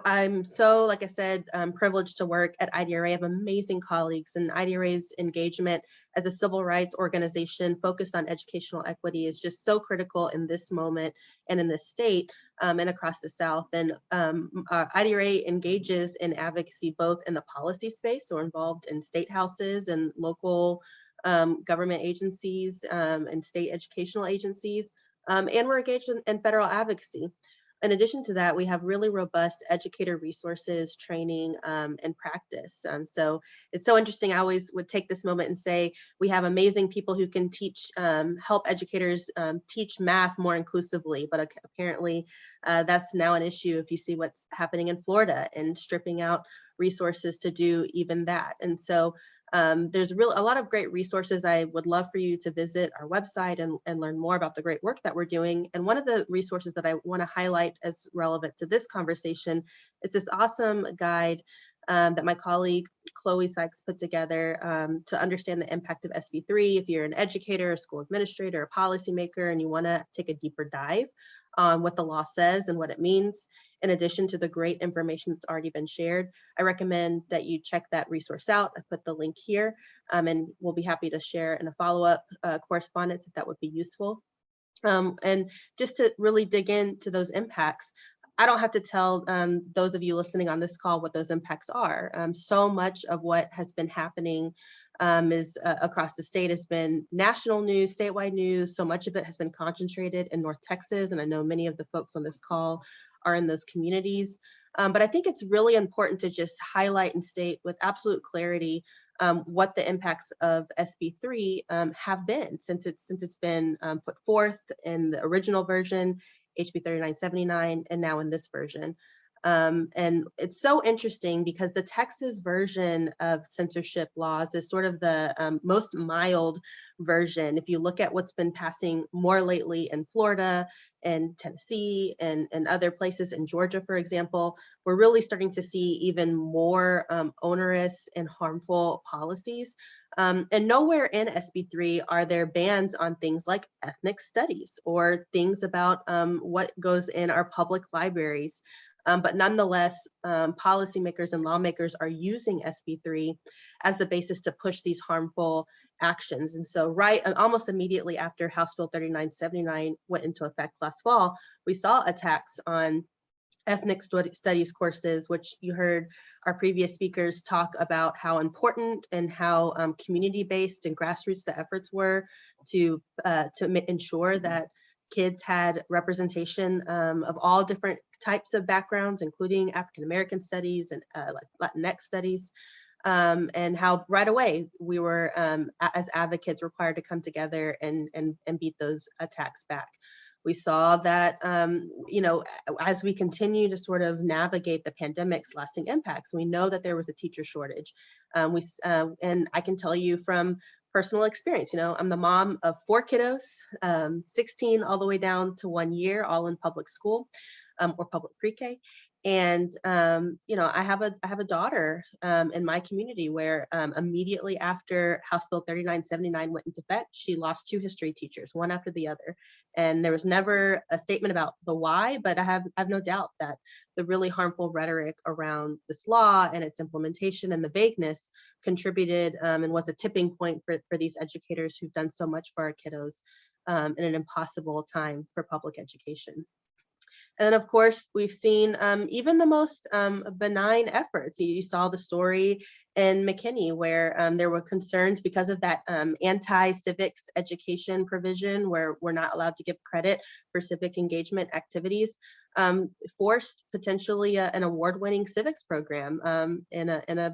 I'm so, like I said, privileged to work at IDRA. I have amazing colleagues, and IDRA's engagement as a civil rights organization focused on educational equity is just so critical in this moment and in this state and across the South. And IDRA engages in advocacy both in the policy space, so involved in state houses and local government agencies and state educational agencies, and we're engaged in federal advocacy. In addition to that, we have really robust educator resources, training, and practice. So it's so interesting. I always would take this moment and say, we have amazing people who can teach, help educators teach math more inclusively, but apparently that's now an issue if you see what's happening in Florida and stripping out resources to do even that. And so there's a lot of great resources. I would love for you to visit our website and learn more about the great work that we're doing. And one of the resources that I want to highlight as relevant to this conversation is this awesome guide that my colleague Chloe Sykes put together to understand the impact of SB3. If you're an educator, a school administrator, a policymaker, and you want to take a deeper dive on what the law says and what it means, in addition to the great information that's already been shared, I recommend that you check that resource out. I put the link here, and we'll be happy to share in a follow-up correspondence if that would be useful. And just to really dig into those impacts, I don't have to tell those of you listening on this call what those impacts are. So much of what has been happening is across the state has been national news, statewide news. So much of it has been concentrated in North Texas, and I know many of the folks on this call are in those communities. But I think it's really important to just highlight and state with absolute clarity what the impacts of SB3 have been since it's been put forth in the original version, HB 3979, and now in this version. And it's so interesting because the Texas version of censorship laws is sort of the most mild version. If you look at what's been passing more lately in Florida and Tennessee and other places in Georgia, for example, we're really starting to see even more onerous and harmful policies. And nowhere in SB3 are there bans on things like ethnic studies or things about what goes in our public libraries. But nonetheless, policymakers and lawmakers are using SB3 as the basis to push these harmful actions. And so almost immediately after House Bill 3979 went into effect last fall, we saw attacks on ethnic studies courses, which you heard our previous speakers talk about how important and how community-based and grassroots the efforts were to ensure that kids had representation of all different types of backgrounds, including African-American studies and Latinx studies, and how right away we were, as advocates, required to come together and beat those attacks back. We saw that, as we continue to sort of navigate the pandemic's lasting impacts, we know that there was a teacher shortage. And I can tell you from personal experience, I'm the mom of 4 kiddos, 16 all the way down to 1 year, all in public school or public pre-K. And I have a daughter in my community where immediately after House Bill 3979 went into effect, she lost 2 history teachers, one after the other. And there was never a statement about the why, but I have no doubt that the really harmful rhetoric around this law and its implementation and the vagueness contributed and was a tipping point for these educators who've done so much for our kiddos in an impossible time for public education. And of course, we've seen even the most benign efforts. You saw the story in McKinney where there were concerns because of that anti-civics education provision where we're not allowed to give credit for civic engagement activities, forced potentially an award-winning civics program in a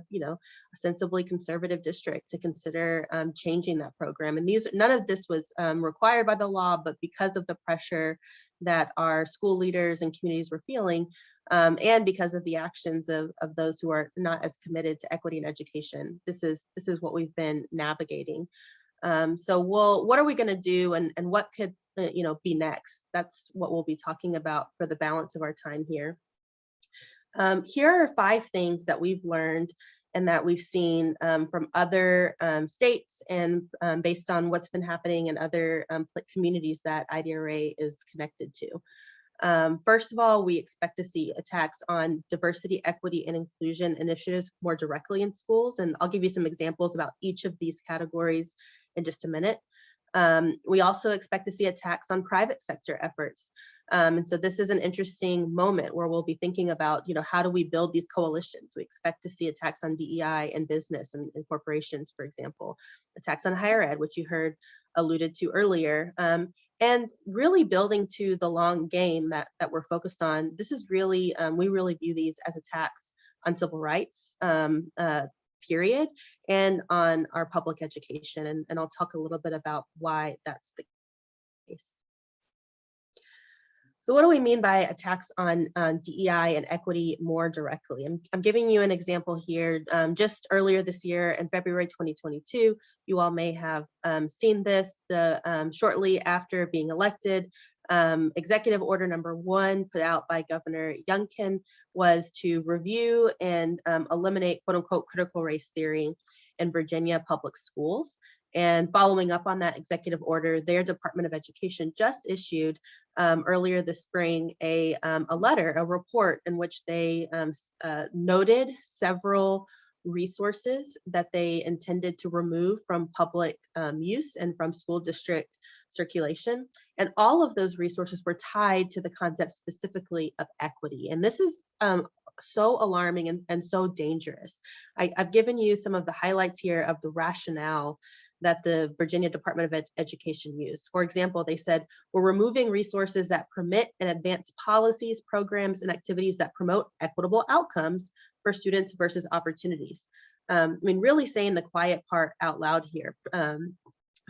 ostensibly conservative district to consider changing that program. And none of this was required by the law, but because of the pressure that our school leaders and communities were feeling, and because of the actions of those who are not as committed to equity and education. This is what we've been navigating. So what are we going to do, and what could be next? That's what we'll be talking about for the balance of our time here. Here are 5 things that we've learned and that we've seen from other states and based on what's been happening in other communities that IDRA is connected to. First of all, we expect to see attacks on diversity, equity, and inclusion initiatives more directly in schools. And I'll give you some examples about each of these categories in just a minute. We also expect to see attacks on private sector efforts. And so this is an interesting moment where we'll be thinking about, how do we build these coalitions? We expect to see attacks on DEI and business and corporations, for example, attacks on higher ed, which you heard alluded to earlier, and really building to the long game that we're focused on. This is really, we really view these as attacks on civil rights, period, and on our public education. And I'll talk a little bit about why that's the case. So what do we mean by attacks on DEI and equity more directly? I'm giving you an example here. Just earlier this year in February 2022, you all may have seen this. Shortly after being elected, Executive Order number 1 put out by Governor Youngkin was to review and eliminate quote unquote critical race theory in Virginia public schools. And following up on that executive order, their Department of Education just issued earlier this spring a letter, a report in which they noted several resources that they intended to remove from public use and from school district circulation. And all of those resources were tied to the concept specifically of equity. And this is so alarming and so dangerous. I've given you some of the highlights here of the rationale that the Virginia Department of Education used. For example, they said, we're removing resources that permit and advance policies, programs, and activities that promote equitable outcomes for students versus opportunities. I mean, really saying the quiet part out loud here.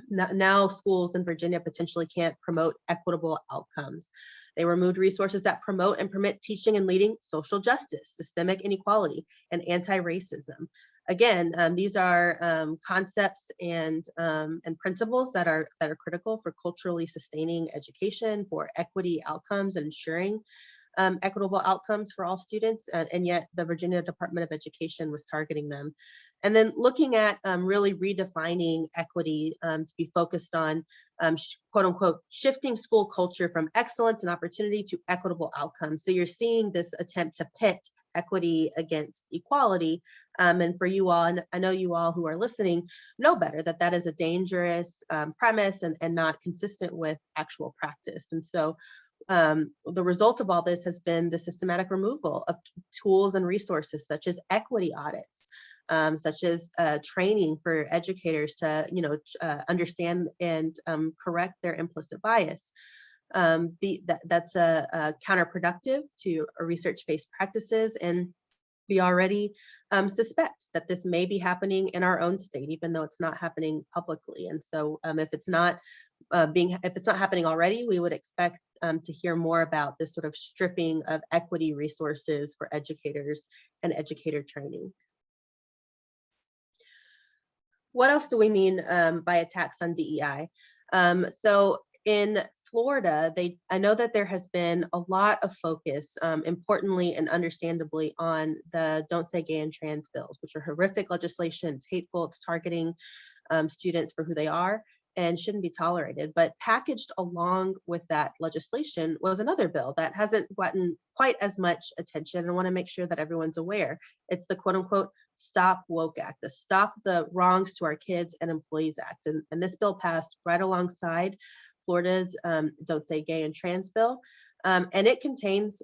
Now schools in Virginia potentially can't promote equitable outcomes. They removed resources that promote and permit teaching and leading social justice, systemic inequality, and anti-racism. Again, these are concepts and principles that are critical for culturally sustaining education, for equity outcomes, and ensuring equitable outcomes for all students, and yet the Virginia Department of Education was targeting them. And then looking at really redefining equity to be focused on quote unquote shifting school culture from excellence and opportunity to equitable outcomes. So you're seeing this attempt to pit equity against equality. And for you all, and I know you all who are listening know better, that that is a dangerous premise and not consistent with actual practice. And so the result of all this has been the systematic removal of tools and resources such as equity audits, such as training for educators to understand and correct their implicit bias. That's counterproductive to research-based practices, and we already suspect that this may be happening in our own state, even though it's not happening publicly. And so, if it's not happening already, we would expect to hear more about this sort of stripping of equity resources for educators and educator training. What else do we mean by attacks on DEI? So in Florida, I know that there has been a lot of focus, importantly and understandably, on the Don't Say Gay and Trans bills, which are horrific legislation. It's hateful, it's targeting students for who they are and shouldn't be tolerated. But packaged along with that legislation was another bill that hasn't gotten quite as much attention. And I want to make sure that everyone's aware. It's the quote unquote Stop Woke Act, the Stop the Wrongs to Our Kids and Employees Act. And this bill passed right alongside Florida's Don't Say Gay and Trans bill. And it contains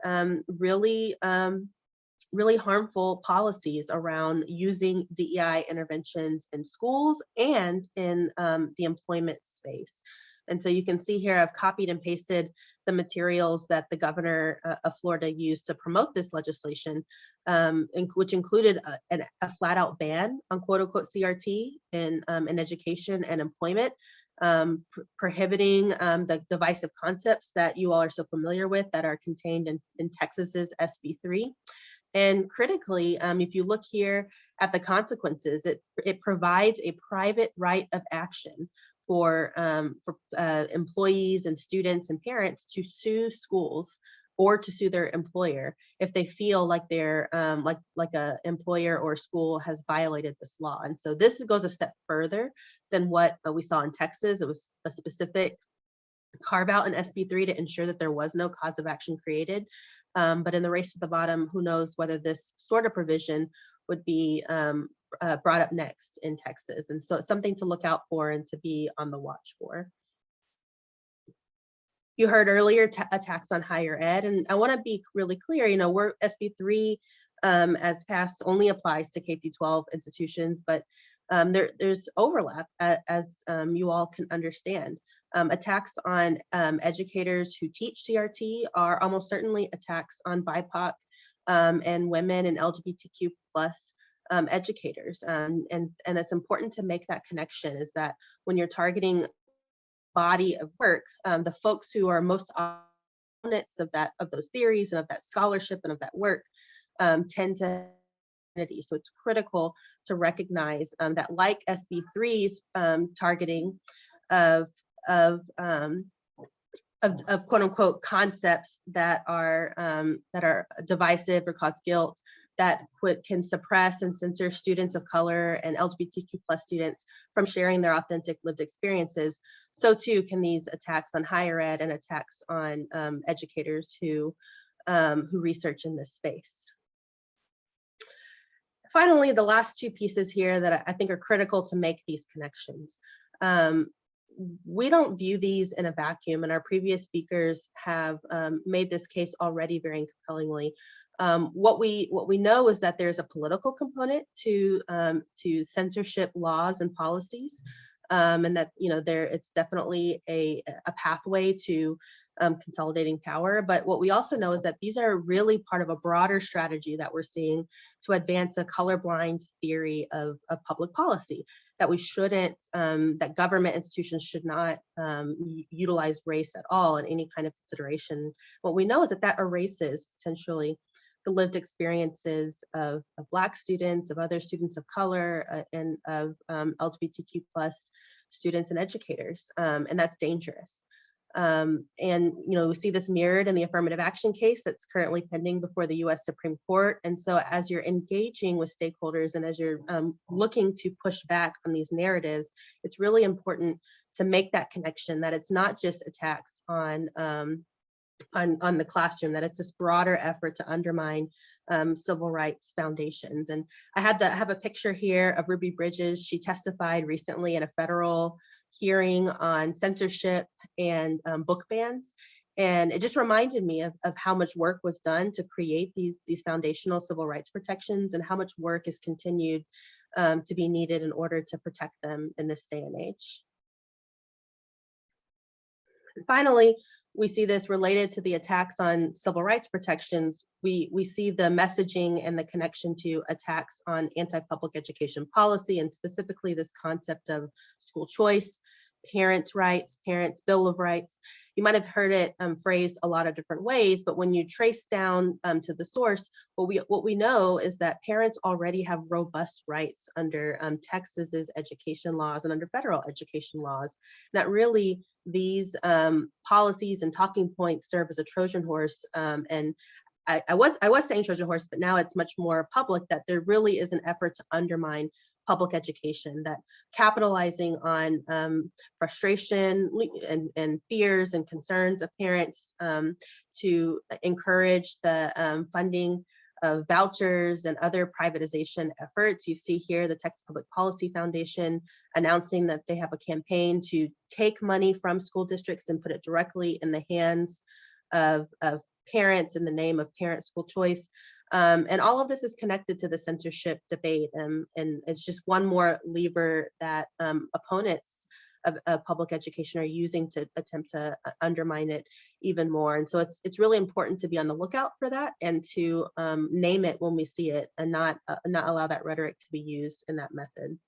really harmful policies around using DEI interventions in schools and in the employment space. And so you can see here, I've copied and pasted the materials that the governor of Florida used to promote this legislation, which included a flat out ban on quote unquote CRT in education and employment, prohibiting the divisive concepts that you all are so familiar with that are contained in Texas's SB3. And critically, if you look here at the consequences, it provides a private right of action for employees and students and parents to sue schools or to sue their employer if they feel like their like a employer or school has violated this law. And so this goes a step further than what we saw in Texas. It was a specific carve out in SB3 to ensure that there was no cause of action created. But in the race to the bottom, who knows whether this sort of provision would be brought up next in Texas. And so it's something to look out for and to be on the watch for. You heard earlier attacks on higher ed, and I want to be really clear, we're SB3 as passed only applies to K-12 institutions, but there's overlap as you all can understand. Attacks on educators who teach CRT are almost certainly attacks on BIPOC and women and LGBTQ plus educators. And it's important to make that connection, is that when you're targeting body of work, the folks who are most opponents of those theories and of that scholarship and of that work tend to. So it's critical to recognize that, like SB3's targeting of of quote unquote concepts that are divisive or cause guilt, that can suppress and censor students of color and LGBTQ+ students from sharing their authentic lived experiences. So too can these attacks on higher ed and attacks on educators who research in this space. Finally, the last two pieces here that I think are critical to make these connections. We don't view these in a vacuum, and our previous speakers have made this case already very compellingly. What we know is that there's a political component to censorship laws and policies, and that it's definitely a pathway to consolidating power. But what we also know is that these are really part of a broader strategy that we're seeing to advance a colorblind theory of public policy, that we shouldn't, that government institutions should not utilize race at all in any kind of consideration. What we know is that erases potentially the lived experiences of Black students, of other students of color, and of LGBTQ+ students and educators, and that's dangerous. And we see this mirrored in the affirmative action case that's currently pending before the US Supreme Court. And so as you're engaging with stakeholders and as you're looking to push back on these narratives, it's really important to make that connection, that it's not just attacks on the classroom, that it's this broader effort to undermine civil rights foundations. And I have a picture here of Ruby Bridges. She testified recently in a federal hearing on censorship and book bans. And it just reminded me of how much work was done to create these foundational civil rights protections, and how much work is continued to be needed in order to protect them in this day and age. And finally, we see this related to the attacks on civil rights protections. We see the messaging and the connection to attacks on anti-public education policy, and specifically this concept of school choice, parents' rights, parents' Bill of Rights. You might have heard it phrased a lot of different ways, but when you trace down to the source, what we know is that parents already have robust rights under Texas's education laws and under federal education laws. And that really these policies and talking points serve as a Trojan horse. And I was saying Trojan horse, but now it's much more public, that there really is an effort to undermine public education, that capitalizing on frustration and fears and concerns of parents to encourage the funding of vouchers and other privatization efforts. You see here the Texas Public Policy Foundation announcing that they have a campaign to take money from school districts and put it directly in the hands of parents in the name of parent school choice. And all of this is connected to the censorship debate, and it's just one more lever that opponents of public education are using to attempt to undermine it even more. And so it's really important to be on the lookout for that, and to name it when we see it, and not allow that rhetoric to be used in that method.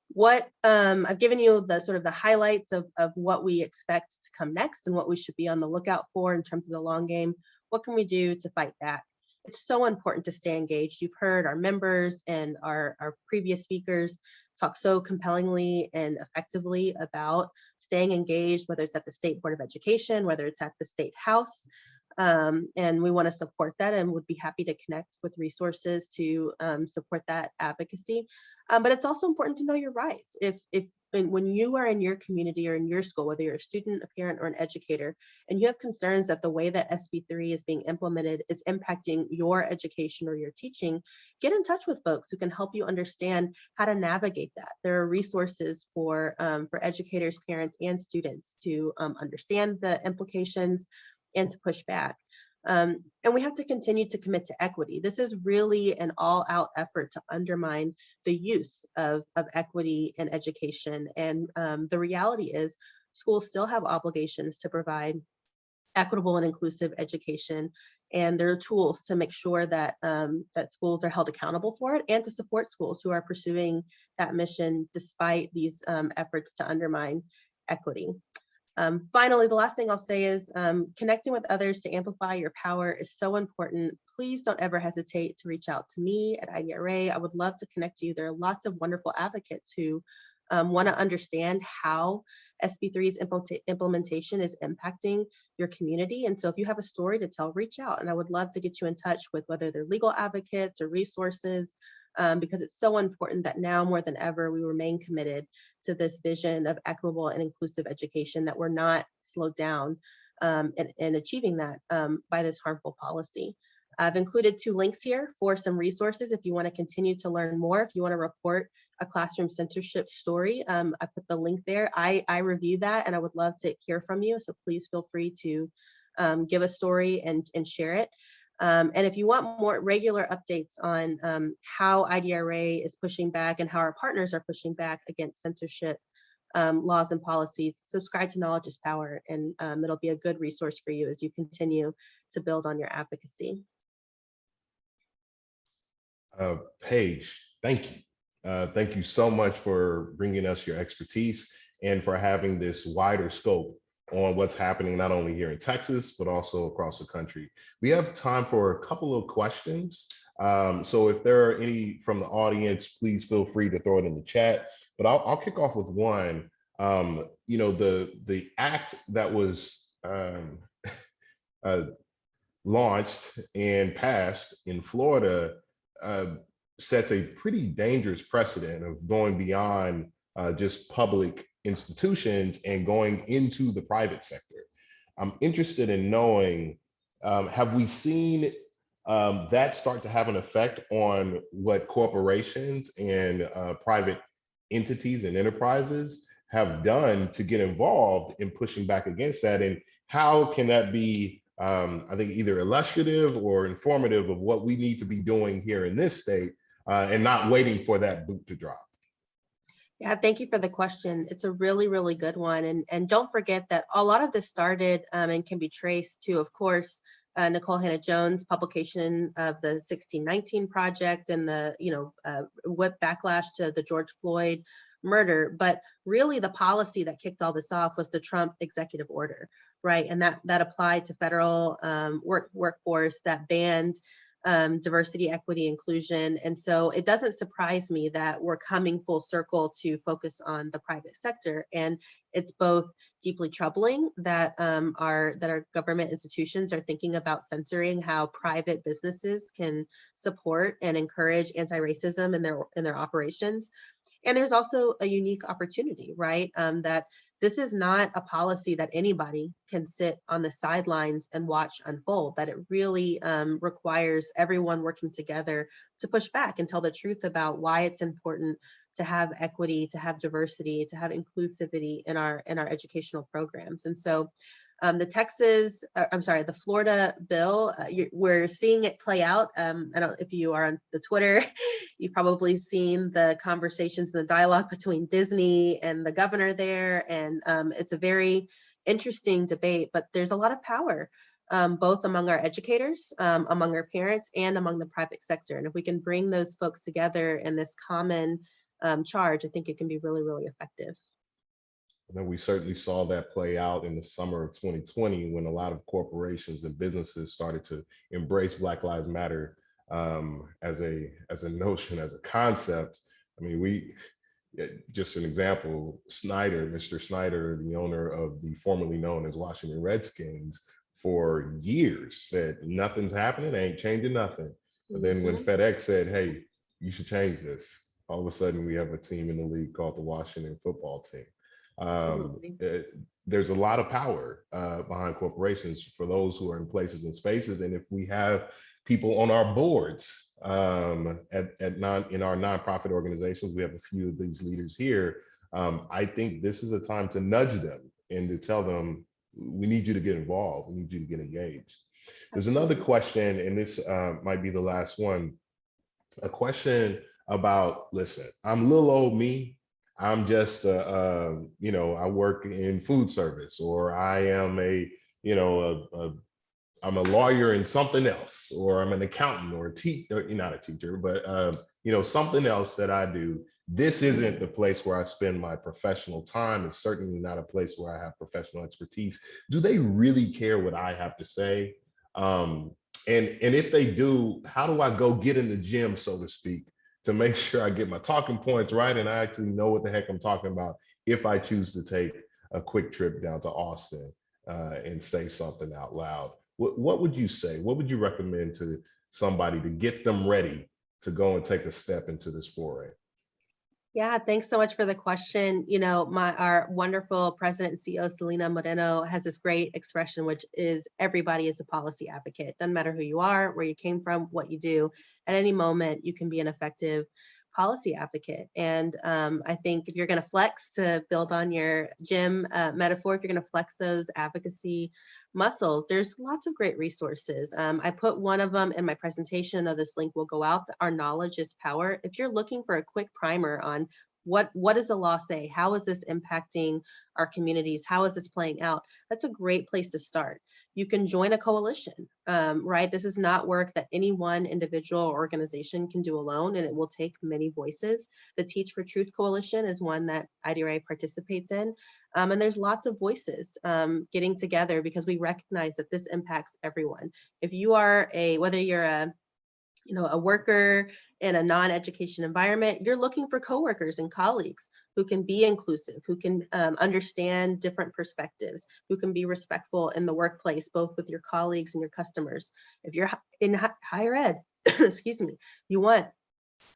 What I've given you the sort of the highlights of what we expect to come next and what we should be on the lookout for in terms of the long game. What can we do to fight back? It's so important to stay engaged. You've heard our members and our previous speakers talk so compellingly and effectively about staying engaged, whether it's at the State Board of Education, whether it's at the State House. And we want to support that, and would be happy to connect with resources to support that advocacy. But it's also important to know your rights. When you are in your community or in your school, whether you're a student, a parent, or an educator, and you have concerns that the way that SB3 is being implemented is impacting your education or your teaching, get in touch with folks who can help you understand how to navigate that. There are resources for educators, parents, and students to understand the implications and to push back. And we have to continue to commit to equity. This is really an all-out effort to undermine the use of equity in education. And the reality is schools still have obligations to provide equitable and inclusive education. And there are tools to make sure that, that schools are held accountable for it, and to support schools who are pursuing that mission despite these efforts to undermine equity. Finally, the last thing I'll say is connecting with others to amplify your power is so important. Please don't ever hesitate to reach out to me at IDRA. I would love to connect you. There are lots of wonderful advocates who want to understand how SB3's implementation is impacting your community. And so if you have a story to tell, reach out. And I would love to get you in touch with whether they're legal advocates or resources, because it's so important that now more than ever, we remain committed to this vision of equitable and inclusive education, that we're not slowed down in achieving that by this harmful policy. I've included 2 links here for some resources if you want to continue to learn more. If you want to report a classroom censorship story, I put the link there. I review that and I would love to hear from you. So please feel free to give a story and share it. And if you want more regular updates on how IDRA is pushing back and how our partners are pushing back against censorship laws and policies, subscribe to Knowledge is Power, and it'll be a good resource for you as you continue to build on your advocacy. Paige, thank you. Thank you so much for bringing us your expertise and for having this wider scope on what's happening not only here in Texas, but also across the country. We have time for a couple of questions. So if there are any from the audience, please feel free to throw it in the chat. But I'll kick off with one. You know, the act that was launched and passed in Florida sets a pretty dangerous precedent of going beyond just public institutions and going into the private sector. I'm interested in knowing, have we seen that start to have an effect on what corporations and private entities and enterprises have done to get involved in pushing back against that? And how can that be, I think, either illustrative or informative of what we need to be doing here in this state and not waiting for that boot to drop? Yeah, thank you for the question. It's a really, really good one. And don't forget that a lot of this started and can be traced to, of course, Nicole Hannah-Jones' publication of the 1619 Project and the, what backlash to the George Floyd murder. But really the policy that kicked all this off was the Trump executive order, right? And that applied to federal workforce that banned diversity, equity, inclusion. And so it doesn't surprise me that we're coming full circle to focus on the private sector. And it's both deeply troubling that our government institutions are thinking about censoring how private businesses can support and encourage anti-racism in their operations. And there's also a unique opportunity, right? That this is not a policy that anybody can sit on the sidelines and watch unfold, that it really requires everyone working together to push back and tell the truth about why it's important to have equity, to have diversity, to have inclusivity in our educational programs. And so the Florida bill, we're seeing it play out. I don't know if you are on the Twitter, you've probably seen the conversations and the dialogue between Disney and the governor there. And it's a very interesting debate, but there's a lot of power, both among our educators, among our parents, and among the private sector. And if we can bring those folks together in this common charge, I think it can be really, really effective. I know we certainly saw that play out in the summer of 2020 when a lot of corporations and businesses started to embrace Black Lives Matter as a notion, as a concept. I mean, just an example, Mr. Snyder, the owner of the formerly known as Washington Redskins, for years said, nothing's happening, they ain't changing nothing. But then when FedEx said, hey, you should change this, all of a sudden we have a team in the league called the Washington Football Team. There's a lot of power behind corporations for those who are in places and spaces. And if we have people on our boards in our nonprofit organizations, we have a few of these leaders here. I think this is a time to nudge them and to tell them, we need you to get involved. We need you to get engaged. There's another question, and this might be the last one. A question about, listen, I'm little old me. I'm just, I work in food service, or I am I'm a lawyer in something else, or I'm an accountant or not a teacher, but something else that I do. This isn't the place where I spend my professional time. It's certainly not a place where I have professional expertise. Do they really care what I have to say? And if they do, how do I go get in the gym, so to speak, to make sure I get my talking points right and I actually know what the heck I'm talking about if I choose to take a quick trip down to Austin and say something out loud. What would you say? What would you recommend to somebody to get them ready to go and take a step into this foray? Yeah, thanks so much for the question. You know, our wonderful president and CEO, Selena Moreno, has this great expression, which is everybody is a policy advocate. Doesn't matter who you are, where you came from, what you do. At any moment, you can be an effective policy advocate. And I think if you're going to flex, to build on your gym metaphor, if you're going to flex those advocacy muscles, there's lots of great resources. I put one of them in my presentation, this link will go out, Our Knowledge is Power. If you're looking for a quick primer on what does the law say? How is this impacting our communities? How is this playing out? That's a great place to start. You can join a coalition, right? This is not work that any one individual or organization can do alone, and it will take many voices. The Teach for Truth Coalition is one that IDRA participates in. And there's lots of voices getting together because we recognize that this impacts everyone. If you are whether you're a worker in a non-education environment, you're looking for coworkers and colleagues who can be inclusive, who can understand different perspectives, who can be respectful in the workplace, both with your colleagues and your customers. If you're in higher ed, excuse me, you want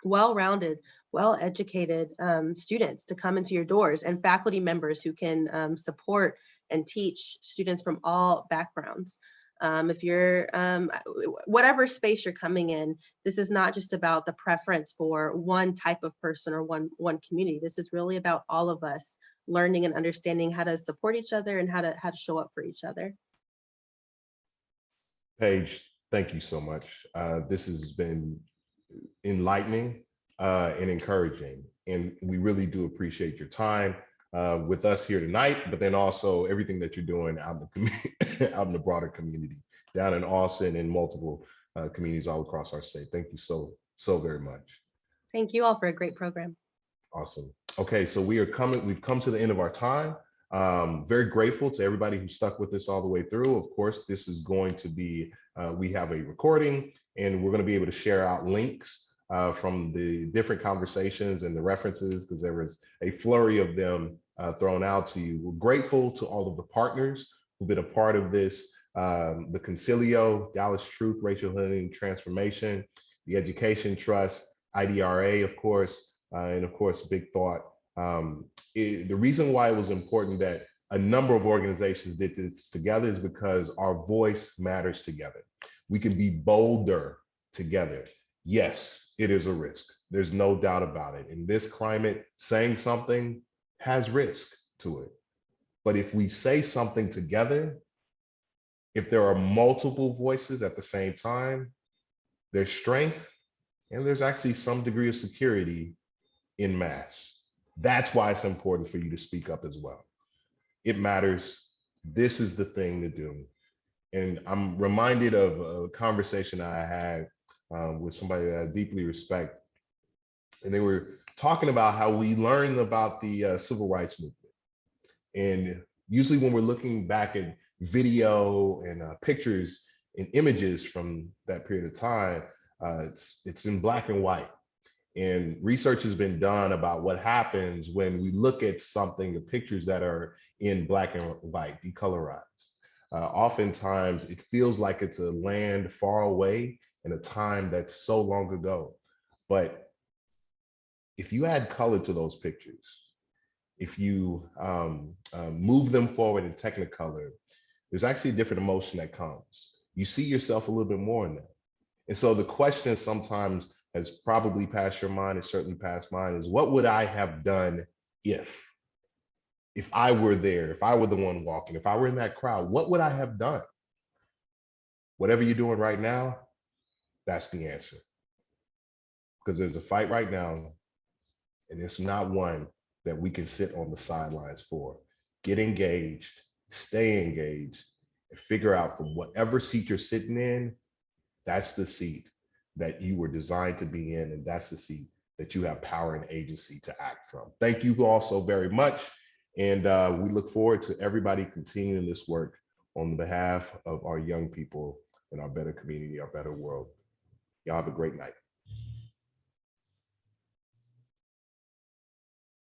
well-rounded, well-educated students to come into your doors, and faculty members who can support and teach students from all backgrounds. If you're, whatever space you're coming in, this is not just about the preference for one type of person or one community. This is really about all of us learning and understanding how to support each other and how to show up for each other. Paige, thank you so much. This has been enlightening and encouraging, and we really do appreciate your time with us here tonight, but then also everything that you're doing out in the broader community, down in Austin and multiple communities all across our state. Thank you so very much. Thank you all for a great program. Awesome. Okay, so we've come to the end of our time. Very grateful to everybody who stuck with us all the way through. Of course, this is going to be, we have a recording, and we're going to be able to share out links from the different conversations and the references, because there was a flurry of them thrown out to you. We're grateful to all of the partners who've been a part of this, the Concilio, Dallas Truth, Racial Healing Transformation, the Education Trust, IDRA, of course, and of course, Big Thought. The reason why it was important that a number of organizations did this together is because our voice matters together. We can be bolder together. Yes, it is a risk. There's no doubt about it. In this climate, saying something has risk to it. But if we say something together, if there are multiple voices at the same time, there's strength and there's actually some degree of security in mass. That's why it's important for you to speak up as well. It matters. This is the thing to do. And I'm reminded of a conversation I had with somebody that I deeply respect. And they were talking about how we learned about the civil rights movement. And usually when we're looking back at video and pictures and images from that period of time, it's in black and white. And research has been done about what happens when we look at something, the pictures that are in black and white, decolorized. Oftentimes it feels like it's a land far away in a time that's so long ago. But if you add color to those pictures, if you move them forward in Technicolor, there's actually a different emotion that comes. You see yourself a little bit more in that. And so the question sometimes has probably passed your mind, it's certainly passed mine, is what would I have done if I were there, if I were the one walking, if I were in that crowd, what would I have done? Whatever you're doing right now, that's the answer. Because there's a fight right now, and it's not one that we can sit on the sidelines for. Get engaged, stay engaged, and figure out from whatever seat you're sitting in, that's the seat that you were designed to be in, and that's the seat that you have power and agency to act from. Thank you all so very much, and we look forward to everybody continuing this work on behalf of our young people and our better community, our better world. Y'all have a great night.